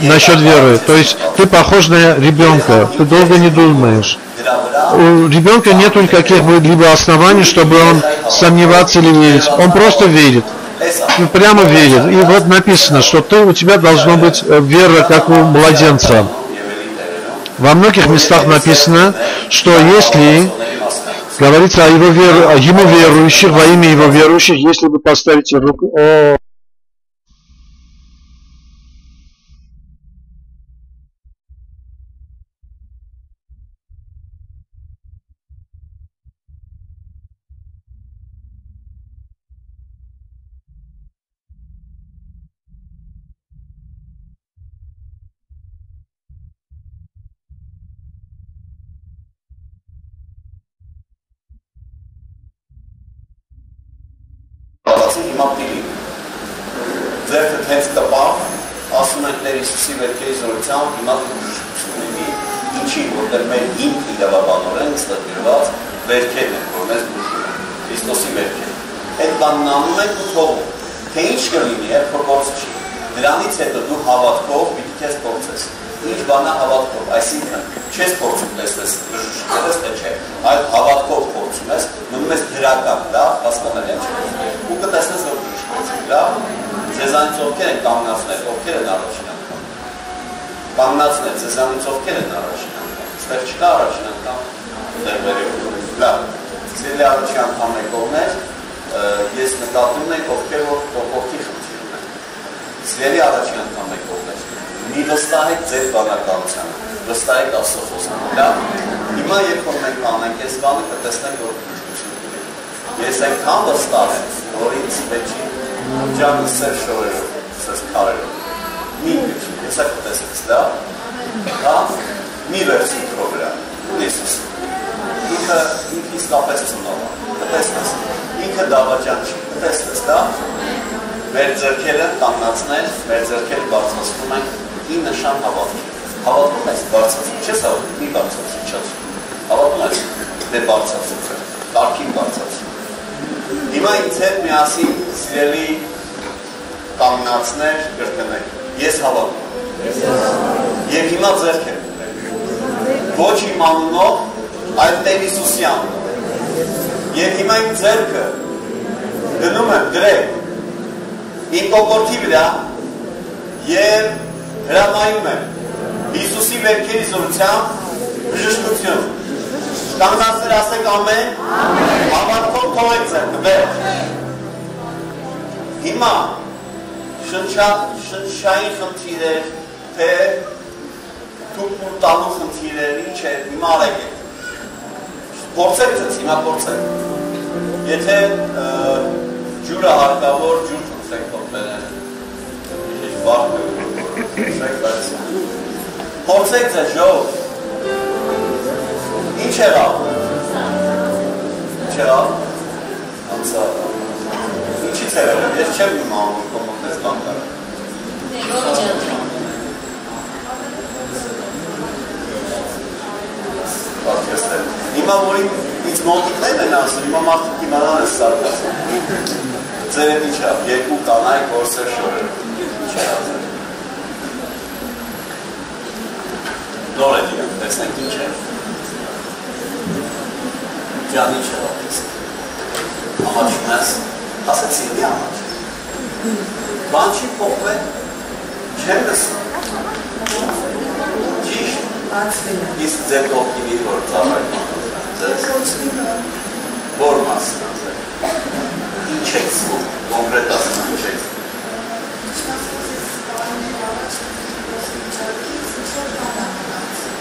насчет веры. То есть ты похож на ребенка, ты долго не думаешь. у ребенка нет каких-либо оснований, чтобы он сомневаться или верить. Он просто верит. Прямо верит. И вот написано, что у тебя должно быть вера, как у младенца. Во многих местах написано, что если говорится о ему верующих, во имя его верующих, если вы поставите руку... Հիմա պիտի ձերքը հենց տպավ, ասում ենք Տեր Հիսուսի վերքերի զորությամբ, հիմա ուժություն ունի, ինչի, որտեղ մեր ինքը իրավաբանորեն ստգրված վերքերն են, որ մեզ ուժում են, Քրիստոսի վերքերը։ Այդ բանն անում ենք ու թողում, թե ինչ կլինի, երբ փորձ չի։ Դրանից հետո դու հավատքով պիտի քեզ փորձես։ Ինչ բանա հավատքով, այսինքն չես փորձում տեսնես բժշկերս, թե չէ, այլ հավատքով փորձում ես, մնում ես դրական, դա հասկանալի է։ Ու կտեսնես, որ բժշկերս, դա ձեզանից ովքեր են կանգնացնել, ովքեր են առաջին անգամ։ Կանգնացնել ձեզանից ովքեր են առաջին անգամ։ Ստեղ չկա առաջին անգամ, լավ։ Սիրելի առաջին անգամ եկողներ, ես նկատում եմ ովքեր որ ովքի խնդիր ունեն։ Սիրելի առաջին անգամ եկողներ, մի վստահեք ձեր բանականությանը, վստահեք Աստծո խոսքը, լավ։ Հիմա երբ որ մենք անենք այս բանը, կտեսնենք որ բժշկություն ունի։ Ես այնքան վստահ եմ, որ ինձ մեջի ջանը սեր շորերով, սեր քարերով։ Մի քիչ, հեսա կտեսնես, լավ։ Մի վերցի պրոգրամ, Հիսուս։ Ինքը իսկապես ծնող է, կտեսնես։ Ինքը դավաճան չի, կտեսնես, լավ։ Մեր ձեռքերը կանգնացնել, մեր ձեռքերը բարձրացնում ենք ի նշան հավատքի։ Հավատում ես բարձրացում, չես հավատում, մի բարձրացում, չես։ Հավատում ես դե բարձրացում, կարգին բարձրացում։ Հիմա ինձ հետ միասին սիրելի կանգնացներ կրկնեք։ Ես հավատում։ Եվ հիմա ձեռքեր։ Ոչ իմ անունով, այլ Տեր Հիսուսի անունով։ Եվ հիմա իմ ձեռքը դնում եմ դրեք իմ կոկորդի վրա և հրամայում եմ Հիսուսի վերքերի զորությամբ բժշկություն։ Կանգնացներ ասեք ամեն, հավատքով թողեք ձեռքը, վերջ։ Հիմա շնչային խնդիրեր, թե թուք ու տանու խնդիրեր, ինչ է, հիմա արեք է։ Փորձեք ձեզ, հիմա փորձեք։ Եթե ջուրը հարկավոր, ջուր խնդրեք թողնել են, ինչ վարդը, փորձեք ձեզ, ժող, ինչ եղավ, անցա, ինչից եղել եմ, ես չեմ իմ անում, կոմոքնես բանկարը։ Պատկեստել, հիմա որ ինձ մոտիկներն են ասում, հիմա մարդիկ իմանան ես սարկասում։ Ձեր հետ ինչ է, երկու կանայք որսեր շորեր, ինչ է հազր։ Նոր է դիրում, տեսնենք ինչ է։ Ջան ինչ է պատիստ։ Ամաչում ես, ասեց ինձի ամաչ։ Բան չի փոխվել, չեմ լսում։ Ճիշտ։ Իսկ ձեր կողքին իր որ ծավայք որ մասն ինչ եք զգում, կոնկրետ ասում ինչ եք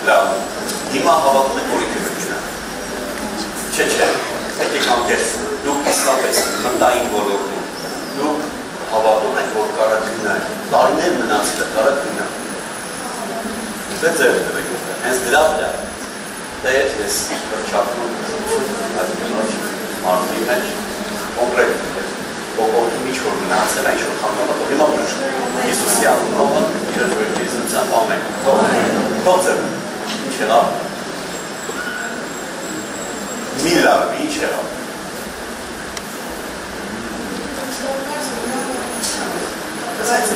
լավ, հիմա հավատում եք որ ինքը կգնա չէ, եկեք անկերս դուք իսկապես մտային ոլորտում դուք հավատում եք որ կարա գնա տարիներ մնացել է կարա գնա դե ձեր դրեք հենց դրա վրա Դե ես պրչակնում մարդի մեջ կոնկրետ ողորքի միջ-որ մնացել է, ինչ-որ խանդալատով, հիմա բժշկ Հիսուսի անունով իրար վերքերի զորությամբ ամեն, թող ձեր, ինչ եղավ, մի լավ, ինչ եղավ,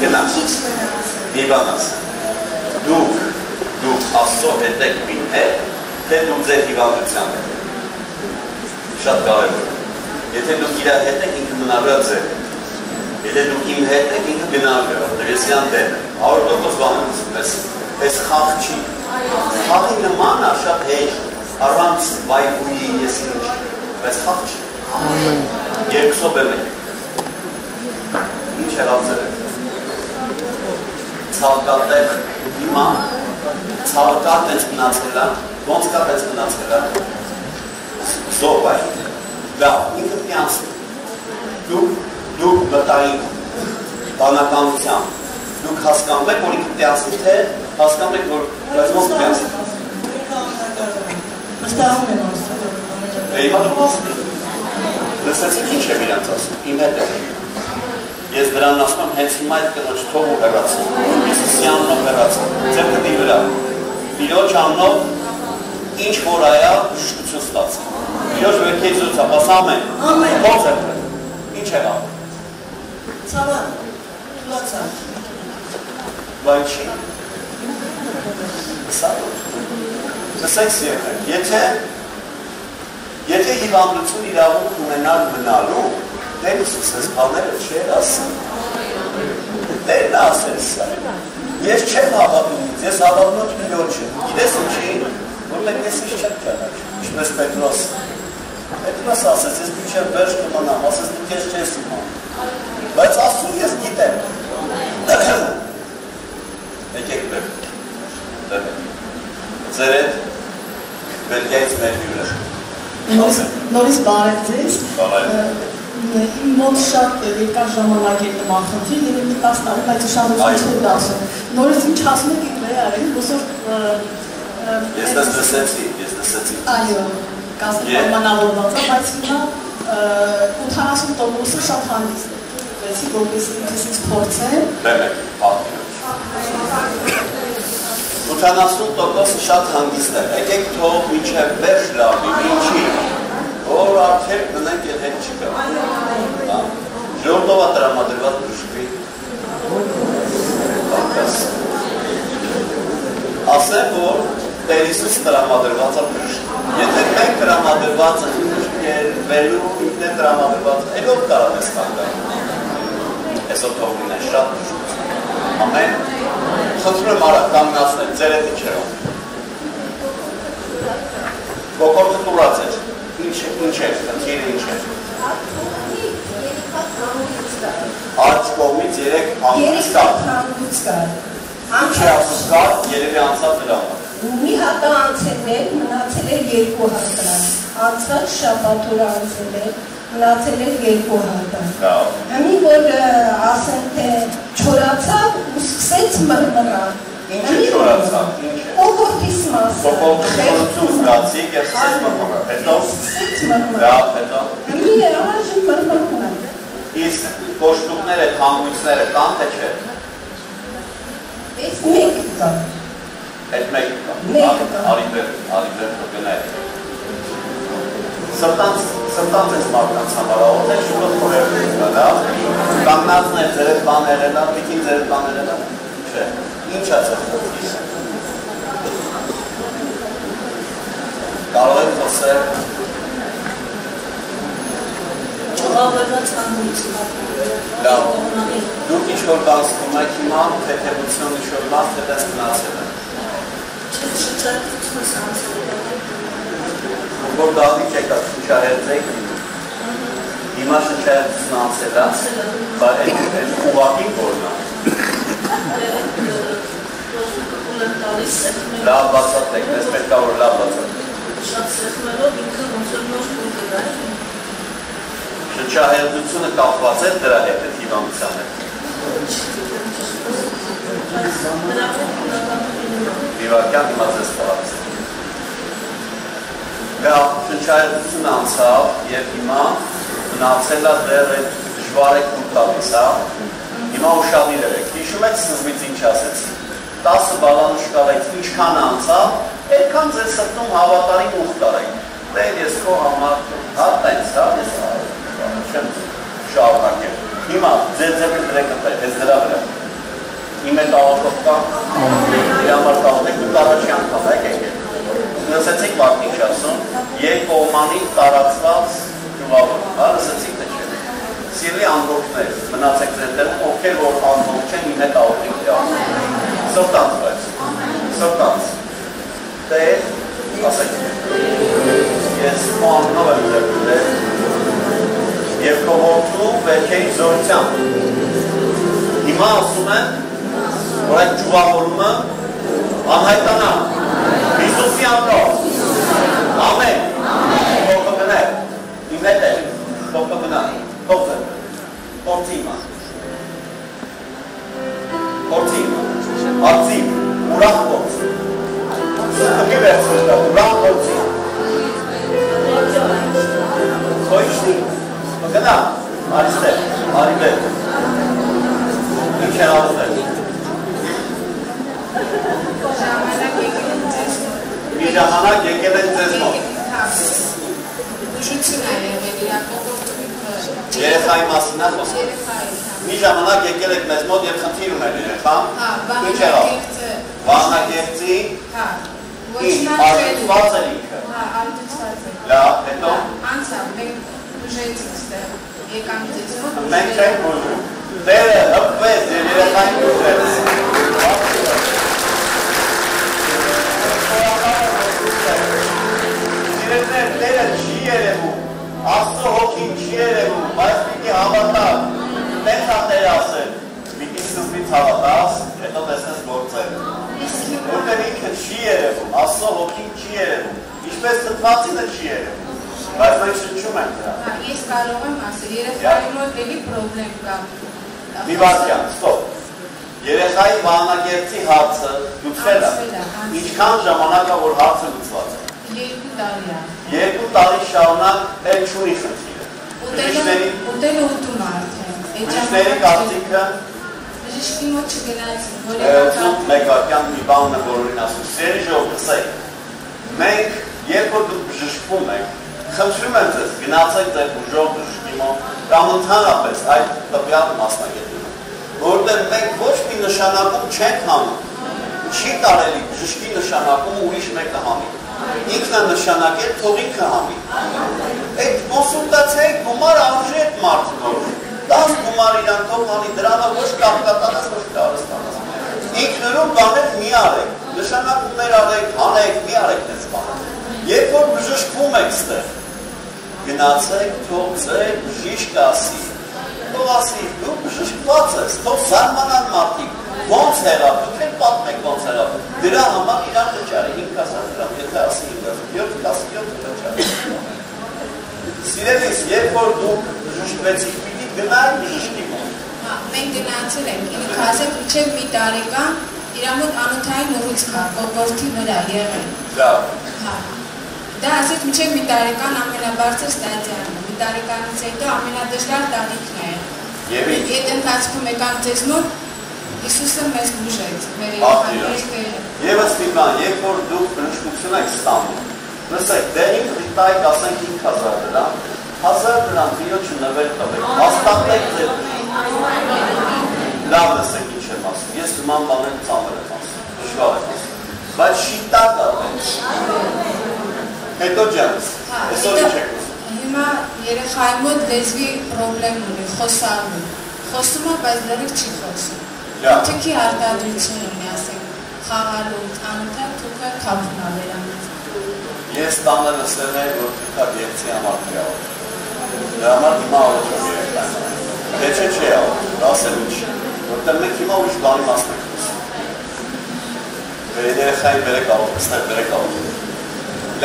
գնաց, մի բան ասեմ, դուք Աստծո հետ եք մին հետ, թե դու ձեր հիվանդության հետ շատ կարևոր է եթե դուք իր հետ եք ինքը մնալու է ձեր եթե դուք իմ հետ եք ինքը գնալու է Տրեսյան դերը 100% բան այս խաղ չի խաղի նման է շատ հեշտ առանց վայրուի ես ինչ բայց խաղ չի երկուսով եմ ինչ եղավ ձեր ցավկատեղ հիմա ցավկատ ես մնացել է ոնց կա ես մնացել է զով այ դա ինքը պյանսն դուք մտային բանականությամբ դուք հասկանում եք որ ինքը պյանսն թե հասկանում եք որ բայց ոնց պյանսն Ստահում եմ ասում Հիմա դուք լսեցիք ինչ եմ իրանց ասում իմ հետ է Ես դրան ասում եմ հենց հիմա այդ կնոջ թող ու հեռացում ես սյանով հեռացում ձեր կտի վրա իրոջ աննով ինչ որ այա շտություն ստացում իրոջ վերքեզուց ապաս ամեն ոնց է ինչ է լավ Ցավը լացա Բայց չի Լսեք սիրեք եթե հիվանդություն իրավունք ունենալ մնալու դեր սուս բաները չէր ասում դերն ասել սա ես չեմ հավատում ես հավատում եմ իրոջը գիտես ինչի որ մենք ես ինչ չեմ ճանաչում ինչպես Պետրոս ասեց ես դու չեմ վերջ կմանամ ասեց դու քեզ չես իմանում բայց ասում ես գիտեմ եկեք բեր ձեր հետ Բելգիայից մեր հյուրը Նորից բարև ձեզ Իմ մոտ շատ երկար ժամանակ է նման խնդիր և իմ 10 տարի բայց ուշադրություն չեք դասում Նորից ինչ ասում եք իմ վրա արել ոսոր Ես լսեցի Այո կազմականավորված է բայց հիմա 80%-ը շատ հանդիստ է Վեցի որպես ինքսից փորձեմ Բեմեք 80%-ը շատ հանգիստ է, եկեք թող մինչև վերջ լավի, ինչի, որ արդեն գնենք և հետ չկա։ Ժորդովա տրամադրված բժշկվի։ Ասեմ, որ տերիսուս տրամադրված է բժշկ։ Եթե մենք տրամադրված է վելու ինքն է տրամադրված, էլով կարան ես կանգան։ Այսօր թողին է շատ բժշկ։ Ամեն խնդրում եմ արա կանգնացնել, ձեր հետ ինչ էր Կոկորդը տուրած էր, ինչ էր, խնդիրը ինչ էր Աջ կողմից 3 հանգույց կար Ինչ է ասում կար, երևի անցավ դրամը Մի հատը անցել էր, մնացել էր 2 հատը Անցած շաբաթօր անցել էր, մնացել էր 2 հատը Հմի որ ասեն թե չորացավ ու սկսեց մրմռալ Ինչ է չորացավ, ինչ է Կոկորդիս մասը Կոկորդություն զգացիք և սկսեց մրմռալ Հետո Սկսեց մրմռալ Հմի առաջին մրմռում է Իսկ կոշտուկները, հանգույցները կան թե չէ Այս մեկ կա Այդ մեկ կա Արիբեր կգնայ Սրտանց ես մարդկանց համարաղոտ է շուրը խորեր կանգնածն է ձերետ բաներ էլա, պիքին ձերետ բաներ էլա Չէ, ինչ է ձեր խնդիրը Կարող եք խոսել Չողավորված հանգույց Լավ, դուք ինչ-որ բան զգում եք հիմա, թեթևություն ինչ-որ մաս հետես մնացել է Շրջակցությունս անցել Որ դալիք եկա շնչահերձեք Հիմա շնչահերձություն անցել է Բայց այդ ուղակին որնա Լավ բացատեք, ես պետք է որ լավ բացատեք Շատ սեղմելով ինքը ոնց որ նոր կուր կգար Շնչահերձությունը կապված է դրա հետ հիվանդության հետ Վիվարկյան հիմա ձեզ խաղաց Լավ, շնչահերձությունը անցավ և հիմա մնացել է դեռ այդ դժվար եք ու տալիս, հիմա ուշադիր եք, հիշում եք սկզբից ինչ ասեցի, 10 բալանուշկալից ինչքան անցավ, այդքան ձեր սրտում հավատարիմ ուխ տարեք, դեր ես քո համար հատենց, ես չեմ շարունակել, հիմա ձեր ձևի դրեք ընտեղ, ես դրա վրա, իմ այդ ավատով կա, իր համար տաղոտ եք, դուք առաջի անգամ եք եկել, լսեցիք մարդիկ ասում, երկկողմանի տարածված ճյուղավոր, հա, լսեցիք թե չէ։ Սիրելի անդորքներ, մնացեք ձեր տեղում, ովքեր որ անդորք չեն, իմ հետ աղոթիկ ասում։ Սրտանց բայց, սրտանց։ Տեր, ասեք, ես քո անունով եմ ձեռքբերել եւ քո որդու վերքերի զորությամբ։ Հիմա ասում եմ, որ այդ ճյուղավորումը անհայտանա Հիսուսի անունով։ Ամեն։ Թող կգնա։ Իմ հետ է, թող կգնա։ Թող փորձի հիմա։ Փորձի հիմա։ Արձիվ, ուրախ փորձ։ Սրտի վերցրել, ուրախ փորձի։ Խոյշնի։ Կգնա, արիստել, արիվել։ Ինչ են ասել։ Մի ժամանակ եկել են ձեզ մոտ։ Երեխայի մասին է խոսքը։ Մի ժամանակ եկել եք մեզ մոտ և խնդիր ուներ երեխան։ Ինչ եղավ։ Վահանակերտի։ Ինչ, արտուցված էր ինքը։ Լավ, հետո։ Անցավ, մենք բուժեցինք ստեղ, եկանք ձեզ մոտ։ Մենք չենք բուժում։ Տերը հպվեց և երեխային բուժեց։ Սիրեցներ, Տերը չի երևում, Աստծո հոգին չի երևում, բայց պիտի հավատալ, տենց է Տերը ասել, պիտի սկզբից հավատաս, հետո տեսնես գործերը։ Որտեղ ինքը չի երևում, Աստծո հոգին չի երևում, ինչպես թթվածինը չի երևում, բայց մենք շնչում ենք դրա։ Ես կարող եմ ասել, երեխայի մոտ էլի պրոբլեմ կա։ Մի վարդյան, ստոպ։ Երեխայի վահանակերտի հարցը լուծվել է, ինչքան ժամանակ է, որ հարցը լուծված է։ 2 տարի է։ 2 տարի շարունակ էլ չունի խնդիրը։ Ուտելը ուտում է արդեն։ Բժիշկների կարծիքը բժիշկի մոտ չգնացին, ուզում մեկ վարդյան մի բան է բոլորին ասում։ Սիրելի ժողով, լսեք, մենք երբ որ դուք բժշկվում եք, խնդրում եմ ձեզ, գնացեք ձեր բուժող բժշկի մոտ կամ ընդհանրապես այդ տվյալ մասնագետի մոտ, որտեղ մենք ոչ մի նշանակում չենք հանում, չի կարելի բժշկի նշանակում ուրիշ մեկը հանի։ Ինքն է նշանակել, թող ինքը հանի։ Այդ կոնսուլտացիայի գումար արժի այդ մարդը որ 10 գումար իրան թող հանի, դրանով ոչ կապկատանաս, ոչ կարստանաս։ Ինքներում բաներ մի արեք, նշանակումներ արեք, հանեք, մի արեք նենց բաներ։ Երբ որ բժշկվում եք ստեղ, գնացեք, թող ձեր բժիշկը ասի, թող ասի, դու բժշկված ես, թող զարմանան մարդիկ, ոնց եղավ, դուք եք պատմեք ոնց եղավ, դրա համար իրան վճարի 5,000 դրամ, եթե ասի 7,7 վճարի։ Սիրելիս, երբ որ դուք բժշկվեցիք, պիտի գնայք բժշկի մոտ։ Մենք գնացել ենք, ինքը ասեք մինչև մի տարեկան իր մոտ անոթային ուռուցք կա, որդի վրա եղել։ Լավ։ Դա ասեք մինչև մի տարեկան ամենաբարձր ստադիան, մի տարեկանից հետո ամենադժվար տանիքն է։ Եվ ինչ։ Այդ ընթացքում եկան ձեզ մոտ, Հիսուսը մեզ բուժեց, մեր երեխաները։ Եվս մի բան, երբ որ դուք բժշկություն եք ստանում, լսեք, դե ինք վիտայք ասենք 5,000 դրամ, 1,000 դրամ վիոչը նվեր տվեք, հաստատեք ձեր լավ լսեք ինչ եմ ասում, ես նման բաներ ծանր եմ ասում, դժվար եմ ասում, բայց շիտա կատեք, հետո ջանց, այսօր ինչ եք ասում։ Հիմա երեխայի մոտ լեզվի պրոբլեմ ունի, խոսալու, խոսում է, բայց լրիվ չի խոսում, թքի արտադրություն ունի, ասենք, խաղալու, անընդհատ թուքը քափն է վերամից։ Ես տանը լսել եմ, որ թուքա դիեկցի համար կյավ, դրա համար հիմա աղոթում երեխային, դե չէ չի աղոթում, ասել ինչ, որտեղ մենք հիմա ուրիշ բանի մասն ենք խոսում, երեխային բերեք աղոթում, ստեղ բերեք աղոթում,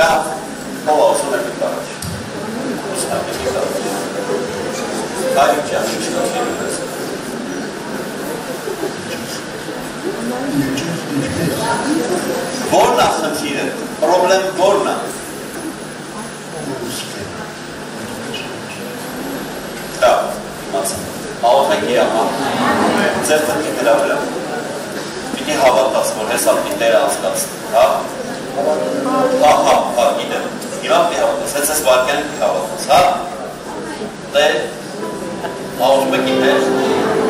լավ, հով ասում եք իտ առաջ, ուսնակ եք իտ առաջ, կայիմ ճան, ինչ կաշին ես, Որն է խնդիրը, պրոբլեմ որն է։ Դա, իմացան, աղոթեք իր համար, ձեր տնքի դրա վրա, պիտի հավատաս, որ հեսա պիտի տերը անցկացնի, հա, գիտեմ, հիմա պիտի հավատաս, հենց ես վարկյանը պիտի հավատաս, հա, տեր, աղոթում եք իներ,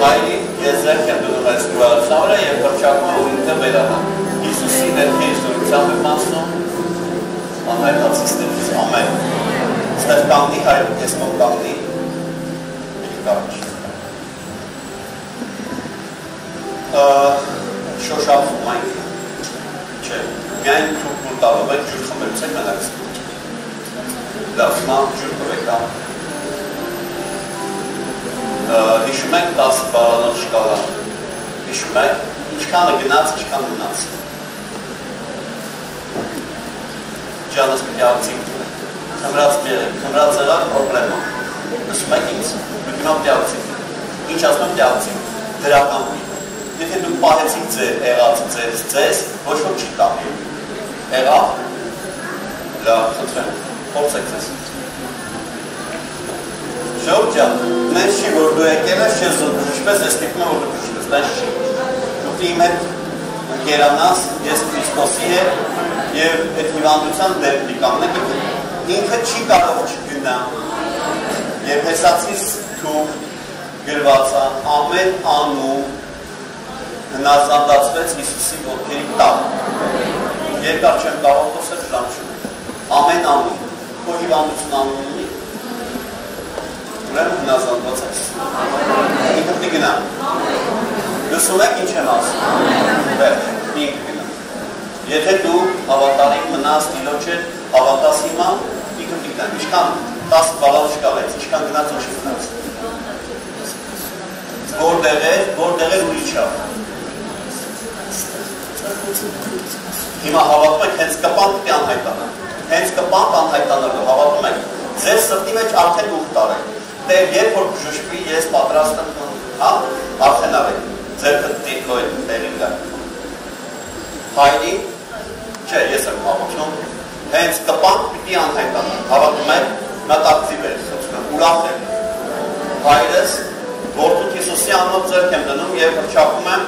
հայրի, ես ձերք եմ դունում այս կուրարության վրա և հրճակում ու ինքը վերանա։ Հիսուսի ներքերի զորությամբ եմ ասնում, անհայտացիստերից ամեն ստեղ կանգնի, հայր ես մոտ կանգնի, շոշափում այն, չէ, միայն թուկ որ տալով եք ջուր խմելուց եք մենակ սպուտ, լավ, մա ջուր կվեք ամ, հիշում եք 10 բարանով շկալա, հիշում եք, ինչքանը գնաց, ինչքան գնաց, ջանս պիտի ակցինք դուրեք, խմրած բերեք, խմրած եղար պրոբլեմա, նսում եք ինձ, բգնով պիտի ակցինք, ինչ ասում եք պիտի ակցինք, դրական պիտի, եթե դուք պահեցիք ձեր եղած ձեզ, ոչ որ չի տանի, եղավ, լավ, խնդրեմ, փորձեք ձեզ, Ժողովուրդ ջան, նենց չի, որ դու եկել ես, չես ուշպես, ես տիպում եմ, որ դու ուշպես, նենց չի, դու իմ հետ ընկերանաս, ես Քրիստոսի հետ և այդ հիվանդության դեմ կանգնեք, ինքը չի կարող չգնա, և հեսացիս թուղ գրվածան ամեն անու հնազանդացվեց Հիսուսի ոտքերի տակ, երկար չեմ կարող խոսել ժամշում, ամեն անու, քո հիվանդություն անուն ունի, ուրեմն հնազանդված ես, ինքը պիտի գնա, լսում եք ինչ եմ ասում, ինքը գնա, եթե դու հավատարիմ մնաս դիլոջ հետ հավատաս հիմա, ինքը պիտի գնա, ինչքան 10 բալավ շկալեց, ինչքան գնաց ոչ գնաց, որտեղ էր ուրի չավ, հիմա հավատում եք, հենց կպանտ պիտի անհայտանա, հենց կպանտ անհայտանալու, հավատում եք, ձեր սրտի մեջ արդեն ուղ տարեք, դեր երբ որ ժշպի ես պատրաստ եմ, արդեն արեք, ձեր կտիկոյ տեղին գա, հայնի, չէ, ես եմ հավատում, հենց կպանտ պիտի անհայտանա, հավատում եք, մտակցիվ է, ուրախ է, հայրս, որդուտ Հիսուսի անով ձեռք եմ դնում և հրճակում եմ,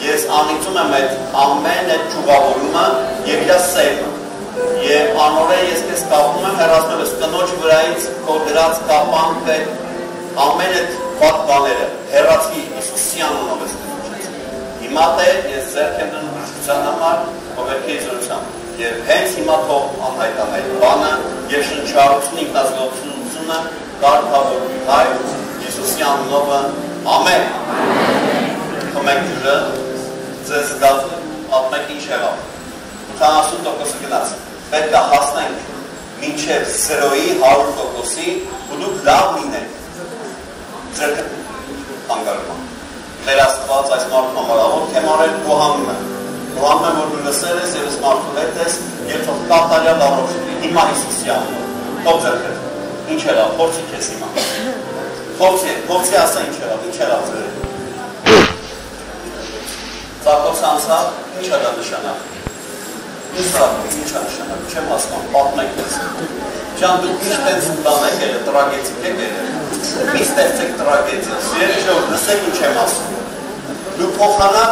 ես անիծում եմ այդ ամեն այդ ճուղավորումը և իրա սերմը և անորե ես կես կապում եմ հեռացնում ես կնոջ վրայից կորդրած կապանքը ամեն այդ վատ բաները հեռացի Հիսուսի անունով ես կնոջից հիմա տեր ես ձեռք եմ դնում հրճության համար ովերքի զորության և հենց հիմա թող անհայտան այդ բանը և շնչառություն ինքնազգացությունը կարդավորի հայր Հիսուսի անունովը ամեն խմեք ջուրը ձեզ զգացում ատմեք ինչ եղավ 80% գնաց պետք է հասնենք մինչև 0-ի 100%-ի ու դուք լավ լինեք ձեր հանգարման մեր աստված այս մարդու համար աղոթք եմ արել գոհանում եմ որ դու լսել ես և ես մարդու հետ ես և թող կատարյալ առողջի հիմա Հիսուսի անունով թող ձեր հետ ինչ եղավ փորձի քեզ հիմա փորձի ասա ինչ եղավ ձեր Ծակոց անցավ, ինչ է դա նշանակ։ Ինչ է նշանակ, չեմ հասկան, պատմեք ես։ Ջան, դուք ինչպես բան եք ելը, տրագեցիք եք ելը։ Մի ստեղծեք տրագեցիա, սիրելի ժողովուրդ, լսեք ինչ եմ ասում։ Դու փոխանակ,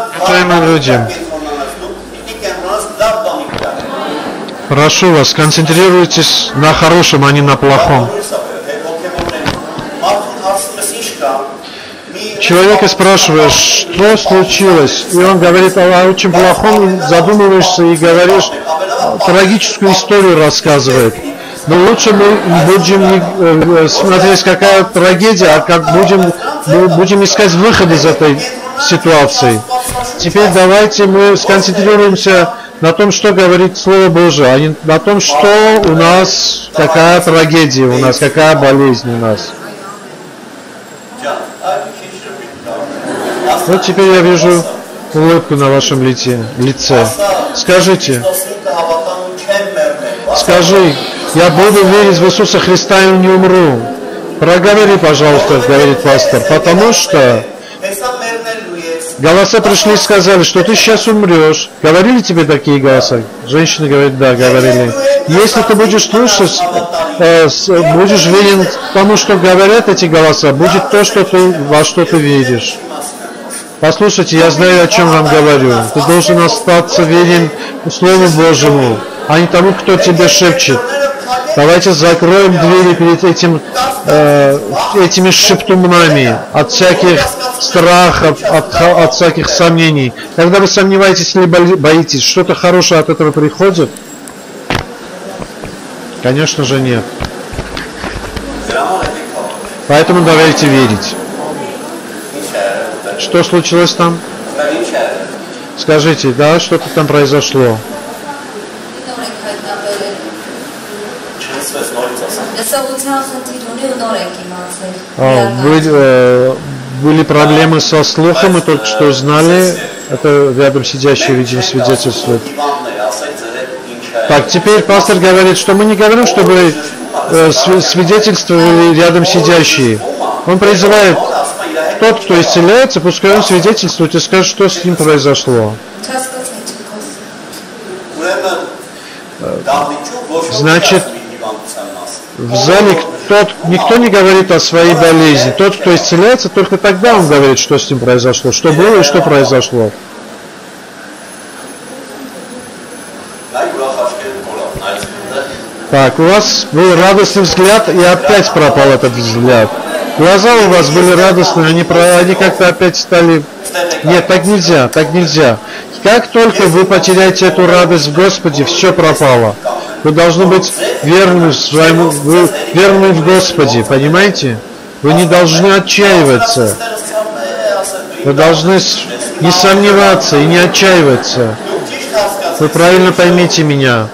Прошу вас, концентрируйтесь на хорошем, а не на плохом. Человека спрашиваешь, что случилось, и он говорит о очень плохом, и задумываешься и говоришь, трагическую историю рассказывает. Но лучше мы будем не смотреть, какая трагедия, а как будем искать выход из этой ситуации. Теперь давайте мы сконцентрируемся на том, что говорит Слово Божие, а не на том, что у нас, какая трагедия у нас, какая болезнь у нас. Вот теперь я вижу улыбку на вашем лице. Скажите, скажи, я буду верить в Иисуса Христа и не умру. Проговори, пожалуйста, говорит пастор, потому что голоса пришли и сказали, что ты сейчас умрешь. Говорили тебе такие голоса? Женщины говорят, да, говорили. Если ты будешь слушать, будешь верен тому, что говорят эти голоса, будет то, что во что ты веришь. Послушайте, я знаю, о чем вам говорю. Ты должен остаться верен Слову Божьему, а не тому, кто тебе шепчет. Давайте закроем двери перед этими шептунами, от всяких страхов, от всяких сомнений. Когда вы сомневаетесь или боитесь, что-то хорошее от этого приходит? Конечно же нет. Поэтому давайте верить. Что случилось там? Скажите, да, что-то там произошло? Были проблемы со слухом, мы только что узнали. Это рядом сидящие, видимо, свидетельствует. Так, теперь пастор говорит, что мы не говорим, чтобы свидетельствовали рядом сидящие. Он призывает, тот, кто исцеляется, пускай он свидетельствует и скажет, что с ним произошло. Значит, в зале никто не говорит о своей болезни. Тот, кто исцеляется, только тогда он говорит, что с ним произошло, что было и что произошло. Так, у вас был радостный взгляд, и опять пропал этот взгляд. Глаза у вас были радостные, они как-то опять стали... Нет, так нельзя, так нельзя. Как только вы потеряете эту радость в Господе, все пропало. Вы должны быть верными в Господе, понимаете? Вы не должны отчаиваться. Вы должны не сомневаться и не отчаиваться. Вы правильно поймите меня,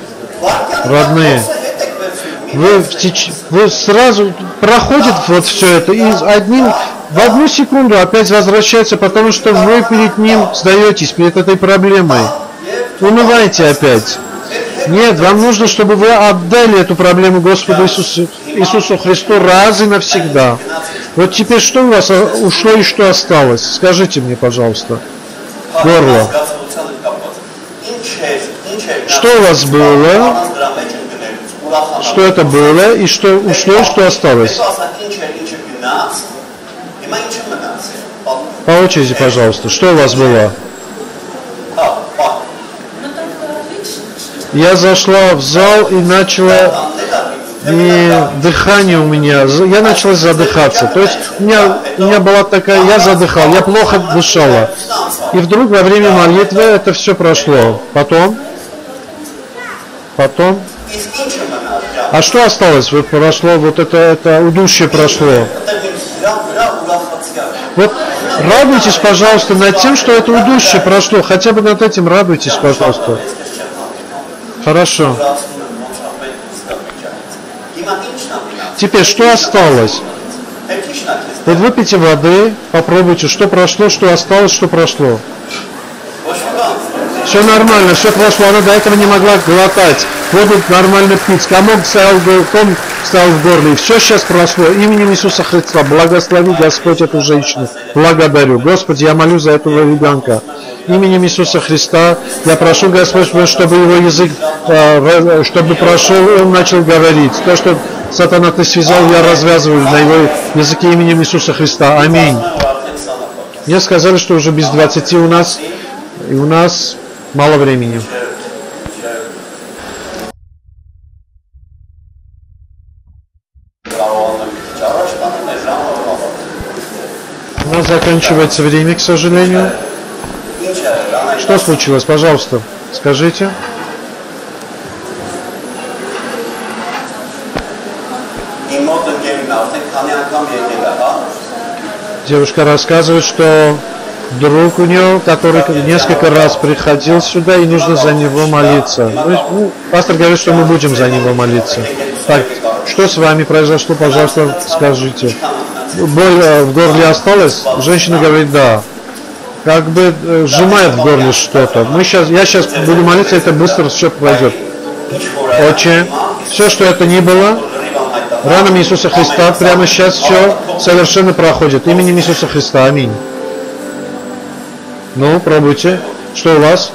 родные. Вы сразу проходит вот все это и в одну секунду опять возвращается, потому что вы перед ним сдаетесь, перед этой проблемой. Унываете опять. Нет, вам нужно, чтобы вы отдали эту проблему Господу Иисусу Христу раз и навсегда. Вот теперь что у вас ушло и что осталось? Скажите мне, пожалуйста. Горло. Что у вас было? Что это было, и что ушло, и что осталось? По очереди, пожалуйста. Что у вас было? Я зашла в зал и начала, и дыхание у меня, я начала задыхаться. То есть у меня была такая, я задыхал, я плохо дышала. И вдруг во время молитвы это все прошло. Потом? А что осталось? Вот прошло, вот это удушье прошло. Вот радуйтесь, пожалуйста, над тем, что это удушье прошло. Хотя бы над этим радуйтесь, пожалуйста. Хорошо. Теперь, что осталось? Вот выпейте воды, попробуйте, что прошло, что осталось, что прошло. Все нормально, все прошло, она до этого не могла глотать. Воду нормально пить, комок стоял в горле, и все сейчас прошло. Именем Иисуса Христа благослови, Господь, эту женщину. Благодарю. Господи, я молю за этого ребенка. Именем Иисуса Христа я прошу, Господь, чтобы его язык, чтобы прошел, и он начал говорить. То, что сатана ты связал, я развязываю на его языке именем Иисуса Христа. Аминь. Мне сказали, что уже без 20 у нас, и у нас мало времени. У нас заканчивается время, к сожалению. Что случилось? Пожалуйста, скажите. Девушка рассказывает, что друг у нее, который несколько раз приходил сюда, и нужно за него молиться. Пастор говорит, что мы будем за него молиться. Так, что с вами произошло, пожалуйста, скажите. Боль в горле осталась? Женщина говорит, да. Как бы сжимает в горле что-то. Я сейчас буду молиться, это быстро все пройдет. Отче, все, что это ни было, ранами Иисуса Христа, прямо сейчас все совершенно проходит. Именем Иисуса Христа. Аминь. Ну, пробуйте. Что у вас?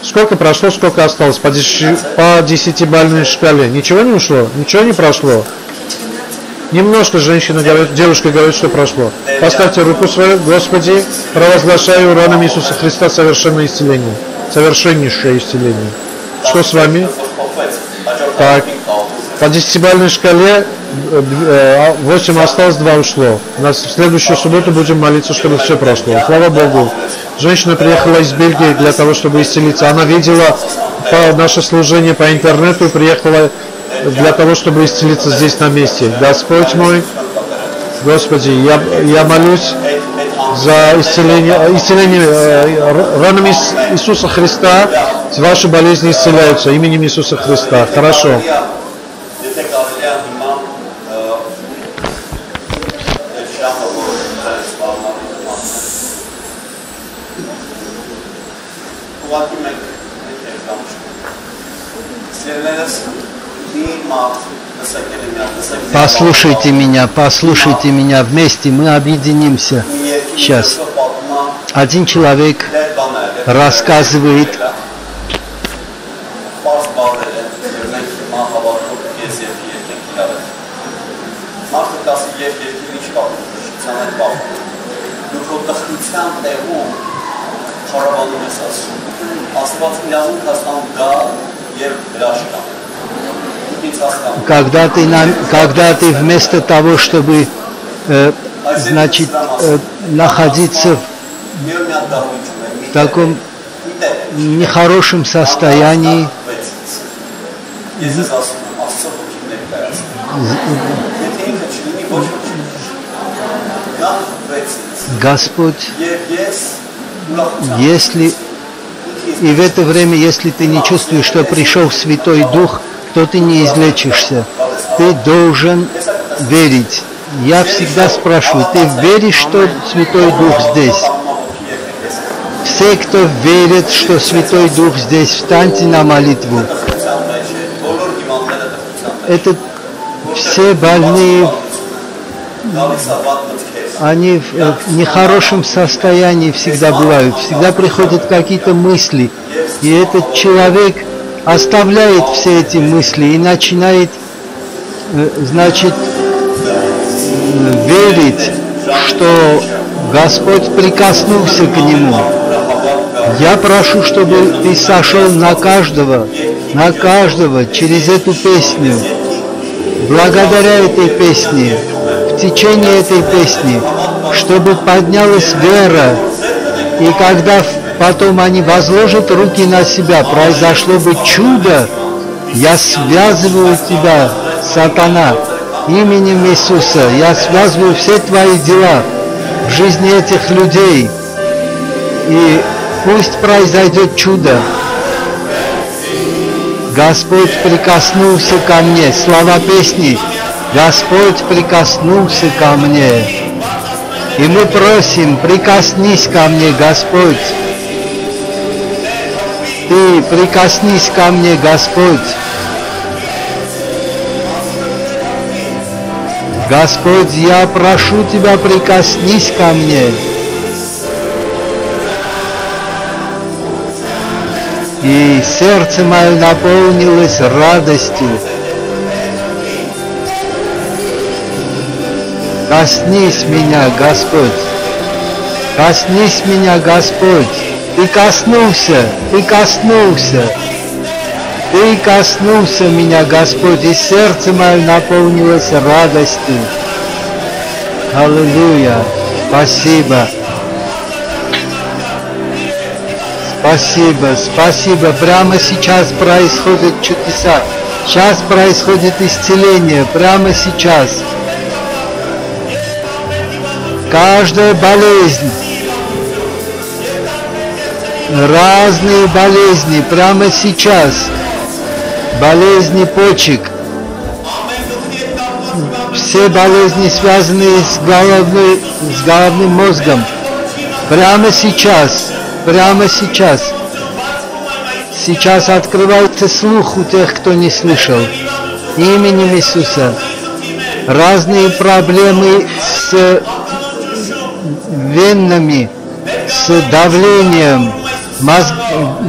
Сколько прошло, сколько осталось? По 10-бальной шкале. Ничего не ушло? Ничего не прошло? Немножко девушка говорит, что прошло. Поставьте руку свою, Господи, провозглашаю ранами Иисуса Христа совершенное исцеление. Совершеннейшее исцеление. Что с вами? Так, по 10-бальной шкале 8 осталось, 2 ушло. У нас в следующую субботу будем молиться, чтобы все прошло. Слава Богу. Женщина приехала из Бельгии для того, чтобы исцелиться. Она видела наше служение по интернету, приехала для того, чтобы исцелиться здесь на месте. Господь мой, Господи, я молюсь за исцеление ранами Иисуса Христа, ваши болезни исцеляются именем Иисуса Христа. Хорошо. Послушайте меня, вместе мы объединимся. Сейчас. Один человек рассказывает когда ты вместо того, чтобы находиться в таком нехорошем состоянии, Господь, если и в это время, если ты не чувствуешь, что пришел Святой Дух, то ты не излечишься. Ты должен верить. Я всегда спрашиваю, ты веришь, что Святой Дух здесь? Все, кто верит, что Святой Дух здесь, встаньте на молитву. Это все больные, они в нехорошем состоянии всегда бывают, всегда приходят какие-то мысли, и этот человек оставляет все эти мысли и начинает, верить, что Господь прикоснулся к нему. Я прошу, чтобы ты сошел на каждого через эту песню, благодаря этой песне, в течение этой песни, чтобы поднялась вера, и когда потом они возложат руки на себя, произошло бы чудо. Я связываю тебя, сатана, именем Иисуса. Я связываю все твои дела в жизни этих людей. И пусть произойдет чудо. Господь прикоснулся ко мне. Слова песни. Господь прикоснулся ко мне. И мы просим, прикоснись ко мне, Господь. Ты прикоснись ко мне, Господь. Господь, я прошу Тебя, прикоснись ко мне. И сердце мое наполнилось радостью. Коснись меня, Господь. Коснись меня, Господь. Ты коснулся, Ты коснулся. Ты коснулся меня, Господь, и сердце мое наполнилось радостью. Аллилуйя. Спасибо. Спасибо, спасибо. Прямо сейчас происходят чудеса. Сейчас происходит исцеление. Прямо сейчас. Каждая болезнь. Разные болезни прямо сейчас. Болезни почек. Все болезни, связанные с головным мозгом. Прямо сейчас. Прямо сейчас. Сейчас открывается слух у тех, кто не слышал. Именем Иисуса. Разные проблемы с венами, с давлением.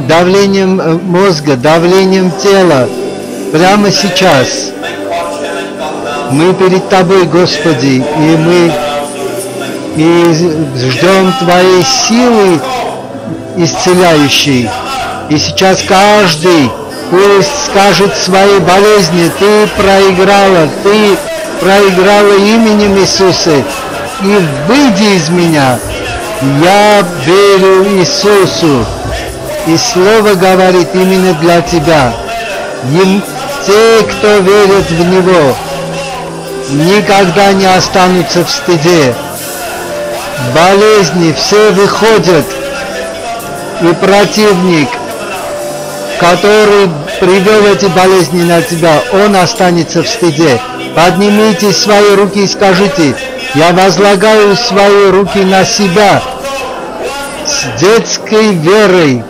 Давлением мозга, давлением тела. Прямо сейчас. Мы перед Тобой, Господи, и мы ждем Твоей силы исцеляющей. И сейчас каждый пусть скажет свои болезни. Ты проиграла именем Иисуса. И выйди из меня. Я верю Иисусу. И Слово говорит именно для тебя. Те, кто верит в Него, никогда не останутся в стыде. Болезни все выходят, и противник, который привел эти болезни на тебя, он останется в стыде. Поднимите свои руки и скажите: я возлагаю свои руки на себя с детской верой,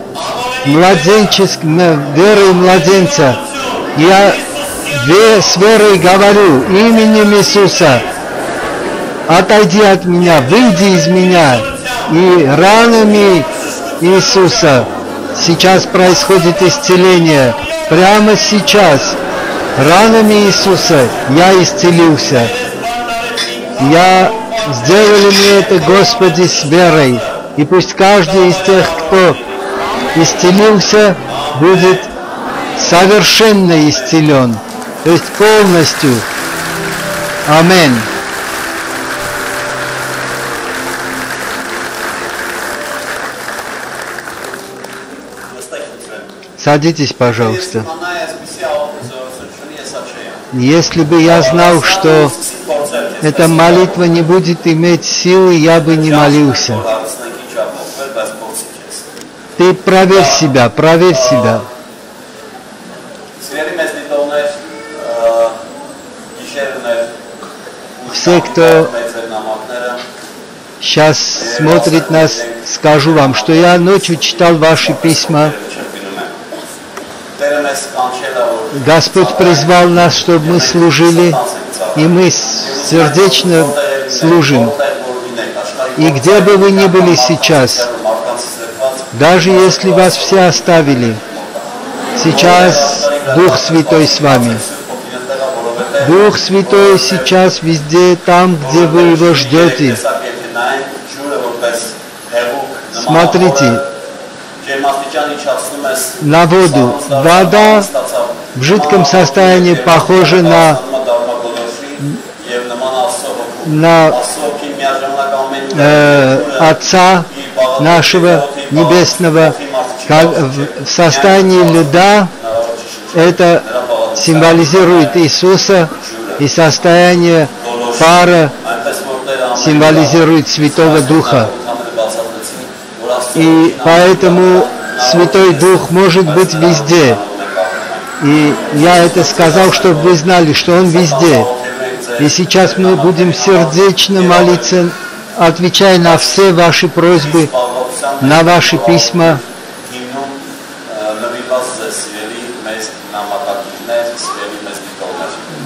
верой младенца. Я с верой говорю именем Иисуса: отойди от меня, выйди из меня. И ранами Иисуса сейчас происходит исцеление. Прямо сейчас ранами Иисуса я исцелился. Сделали мне это, Господи, с верой. И пусть каждый из тех, кто исцелился, будет совершенно исцелен, то есть полностью. Аминь. Садитесь, пожалуйста. Если бы я знал, что эта молитва не будет иметь силы, я бы не молился. Ты проверь себя, проверь себя. Все, кто сейчас смотрит нас, скажу вам, что я ночью читал ваши письма. Господь призвал нас, чтобы мы служили, и мы сердечно служим. И где бы вы ни были сейчас, даже если вас все оставили, сейчас Дух Святой с вами. Дух Святой сейчас везде, там, где вы Его ждете. Смотрите на воду. Вода в жидком состоянии похожа на Отца нашего Небесного. В состоянии льда это символизирует Иисуса, и состояние пара символизирует Святого Духа. И поэтому Святой Дух может быть везде. И я это сказал, чтобы вы знали, что Он везде. И сейчас мы будем сердечно молиться, отвечая на все ваши просьбы, на ваши письма.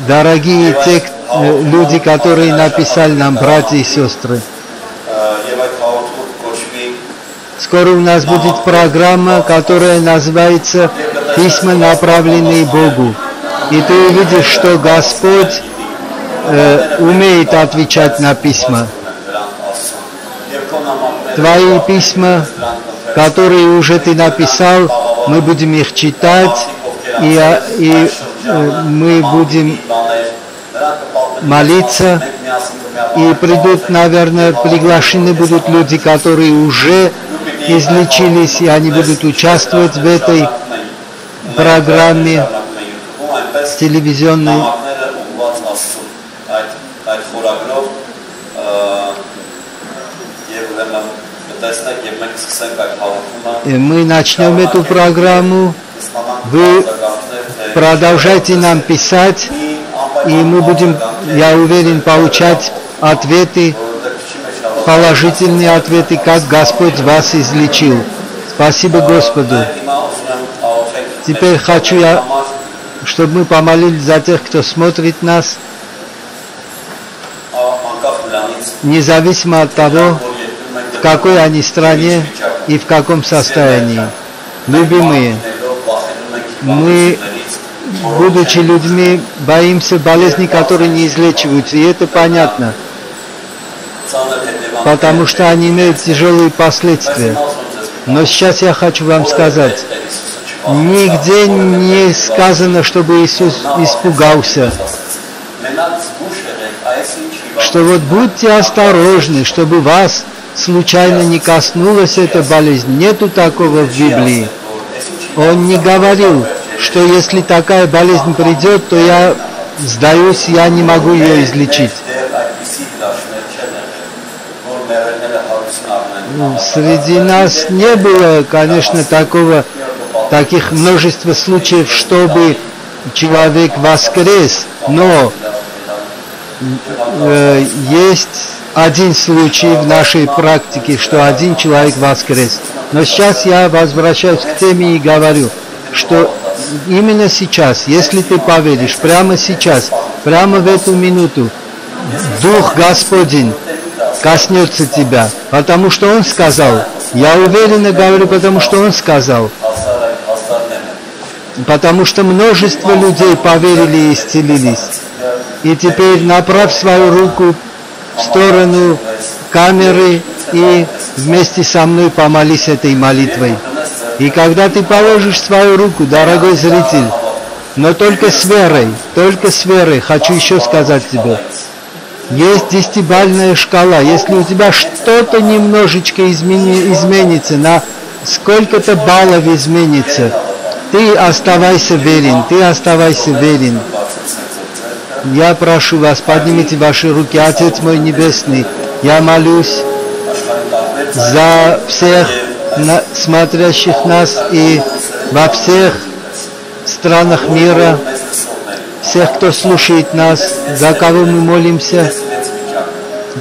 Дорогие те люди, которые написали нам, братья и сестры, скоро у нас будет программа, которая называется «Письма, направленные Богу». И ты увидишь, что Господь умеет отвечать на письма. Твои письма, которые уже ты написал, мы будем их читать, и мы будем молиться, и придут, наверное, приглашены будут люди, которые уже излечились, и они будут участвовать в этой программе телевизионной. И мы начнем эту программу. Вы продолжайте нам писать, и мы будем, я уверен, получать ответы, положительные ответы, как Господь вас излечил. Спасибо Господу. Теперь хочу я, чтобы мы помолились за тех, кто смотрит нас, независимо от того, в какой они стране и в каком состоянии. Любимые, мы, будучи людьми, боимся болезней, которые не излечиваются, и это понятно, потому что они имеют тяжелые последствия. Но сейчас я хочу вам сказать, нигде не сказано, чтобы Иисус испугался, что вот будьте осторожны, чтобы вас случайно не коснулась эта болезнь. Нету такого в Библии. Он не говорил, что если такая болезнь придет, то я сдаюсь, я не могу ее излечить. Среди нас не было, конечно, таких множества случаев, чтобы человек воскрес, но есть один случай в нашей практике, что один человек воскрес. Но сейчас я возвращаюсь к теме и говорю, что именно сейчас, если ты поверишь, прямо сейчас, прямо в эту минуту, Дух Господень коснется тебя, потому что Он сказал. Я уверенно говорю, потому что Он сказал. Потому что множество людей поверили и исцелились. И теперь направь свою руку в сторону камеры и вместе со мной помолись этой молитвой. И когда ты положишь свою руку, дорогой зритель, но только с верой, хочу еще сказать тебе, есть 10-бальная шкала. Если у тебя что-то немножечко изменится, на сколько-то баллов изменится, ты оставайся верен, Я прошу вас, поднимите ваши руки, Отец мой Небесный, я молюсь за всех смотрящих нас и во всех странах мира, всех, кто слушает нас, за кого мы молимся.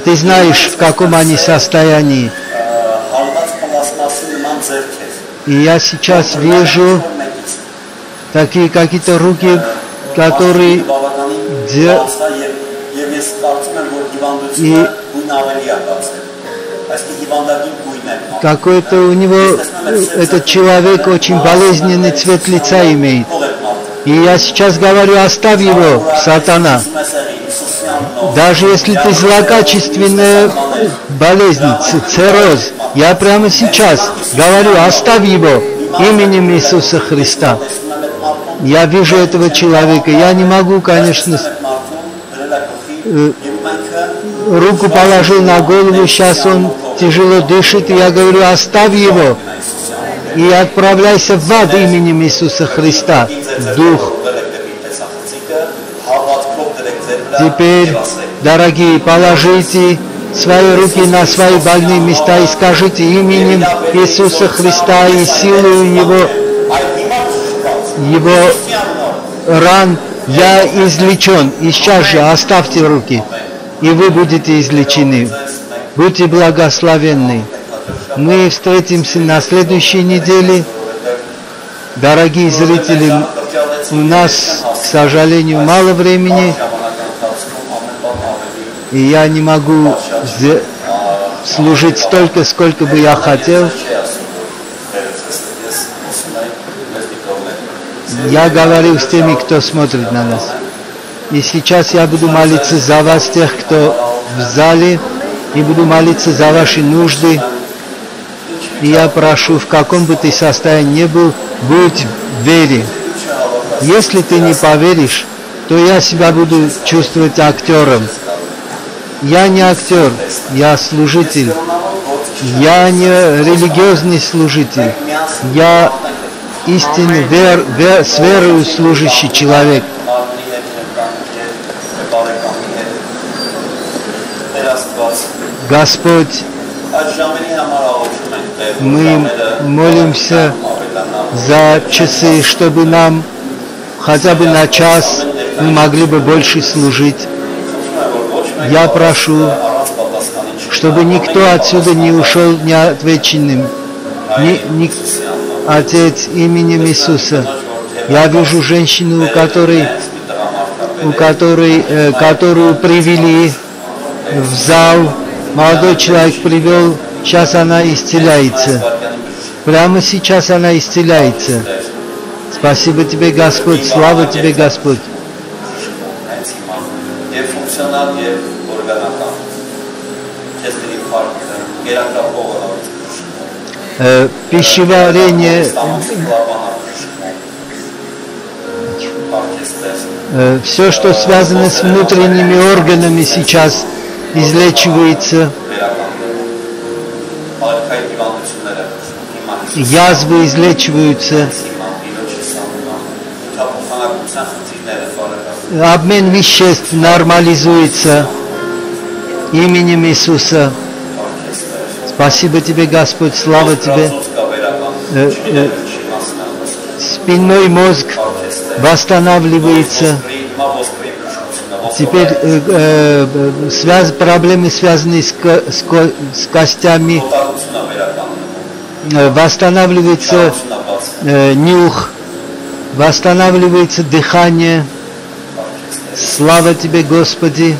Ты знаешь, в каком они состоянии. И я сейчас вижу такие какие-то руки, которые и какой-то у него, этот человек очень болезненный цвет лица имеет. И я сейчас говорю, оставь его, сатана. Даже если ты злокачественная болезнь, цирроз, я прямо сейчас говорю, оставь его именем Иисуса Христа. Я вижу этого человека, я не могу, конечно, руку положил на голову, сейчас он тяжело дышит, и я говорю, оставь его и отправляйся в ад именем Иисуса Христа, Дух. Теперь, дорогие, положите свои руки на свои больные места и скажите именем Иисуса Христа и силою Его ран я излечен. И сейчас же оставьте руки, и вы будете излечены. Будьте благословенны. Мы встретимся на следующей неделе. Дорогие зрители, у нас, к сожалению, мало времени, и я не могу служить столько, сколько бы я хотел. Я говорил с теми, кто смотрит на нас. И сейчас я буду молиться за вас, тех, кто в зале, и буду молиться за ваши нужды. И я прошу, в каком бы ты состоянии ни был, будь в вере. Если ты не поверишь, то я себя буду чувствовать актером. Я не актер, я служитель. Я не религиозный служитель. Я истинно с верою служащий человек. Господь, мы молимся за часы, чтобы нам хотя бы на час мы могли бы больше служить. Я прошу, чтобы никто отсюда не ушел неотвеченным. Отец, именем Иисуса. Я вижу женщину, которую привели в зал. Молодой человек привел, сейчас она исцеляется. Прямо сейчас она исцеляется. Спасибо тебе, Господь, слава тебе, Господь. Пищеварение, все, что связано с внутренними органами, сейчас излечивается. Язвы излечиваются. Обмен веществ нормализуется именем Иисуса. Спасибо Тебе, Господь, слава Тебе. Спинной мозг восстанавливается. Теперь проблемы, связанные с костями, восстанавливается нюх, восстанавливается дыхание. Слава Тебе, Господи.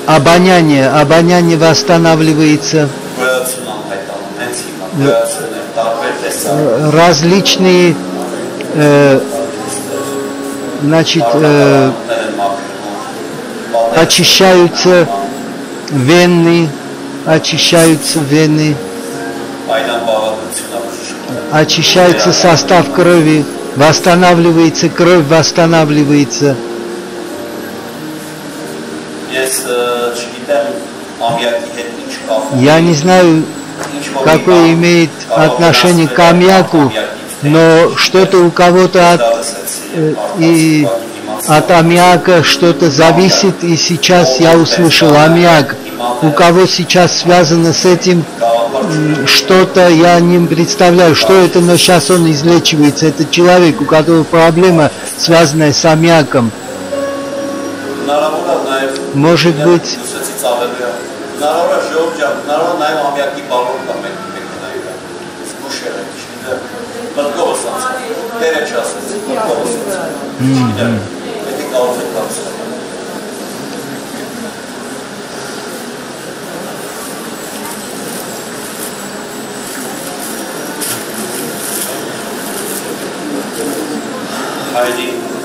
Обоняние восстанавливается. Различные очищаются вены, очищается состав крови, восстанавливается кровь, восстанавливается. Я не знаю, какое имеет отношение к аммиаку, но что-то у кого-то от аммиака что-то зависит, и сейчас я услышал аммиак. У кого сейчас связано с этим что-то, я не представляю, что это, но сейчас он излечивается. Это человек, у которого проблема, связанная с аммиаком. Может быть,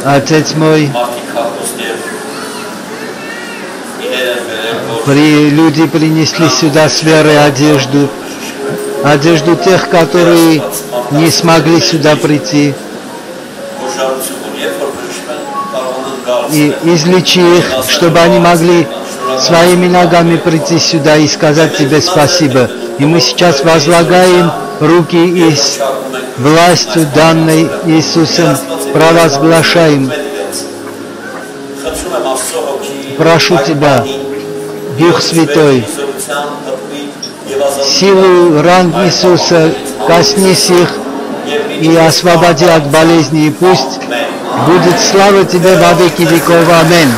Отец мой, люди принесли сюда с верой одежду тех, которые не смогли сюда прийти. И излечи их, чтобы они могли своими ногами прийти сюда и сказать Тебе спасибо. И мы сейчас возлагаем руки и с властью, данной Иисусом, провозглашаем. Прошу Тебя, Дух Святой, силу ран Иисуса коснись их и освободи от болезни, и пусть будет слава Тебе во веки веков. Аминь.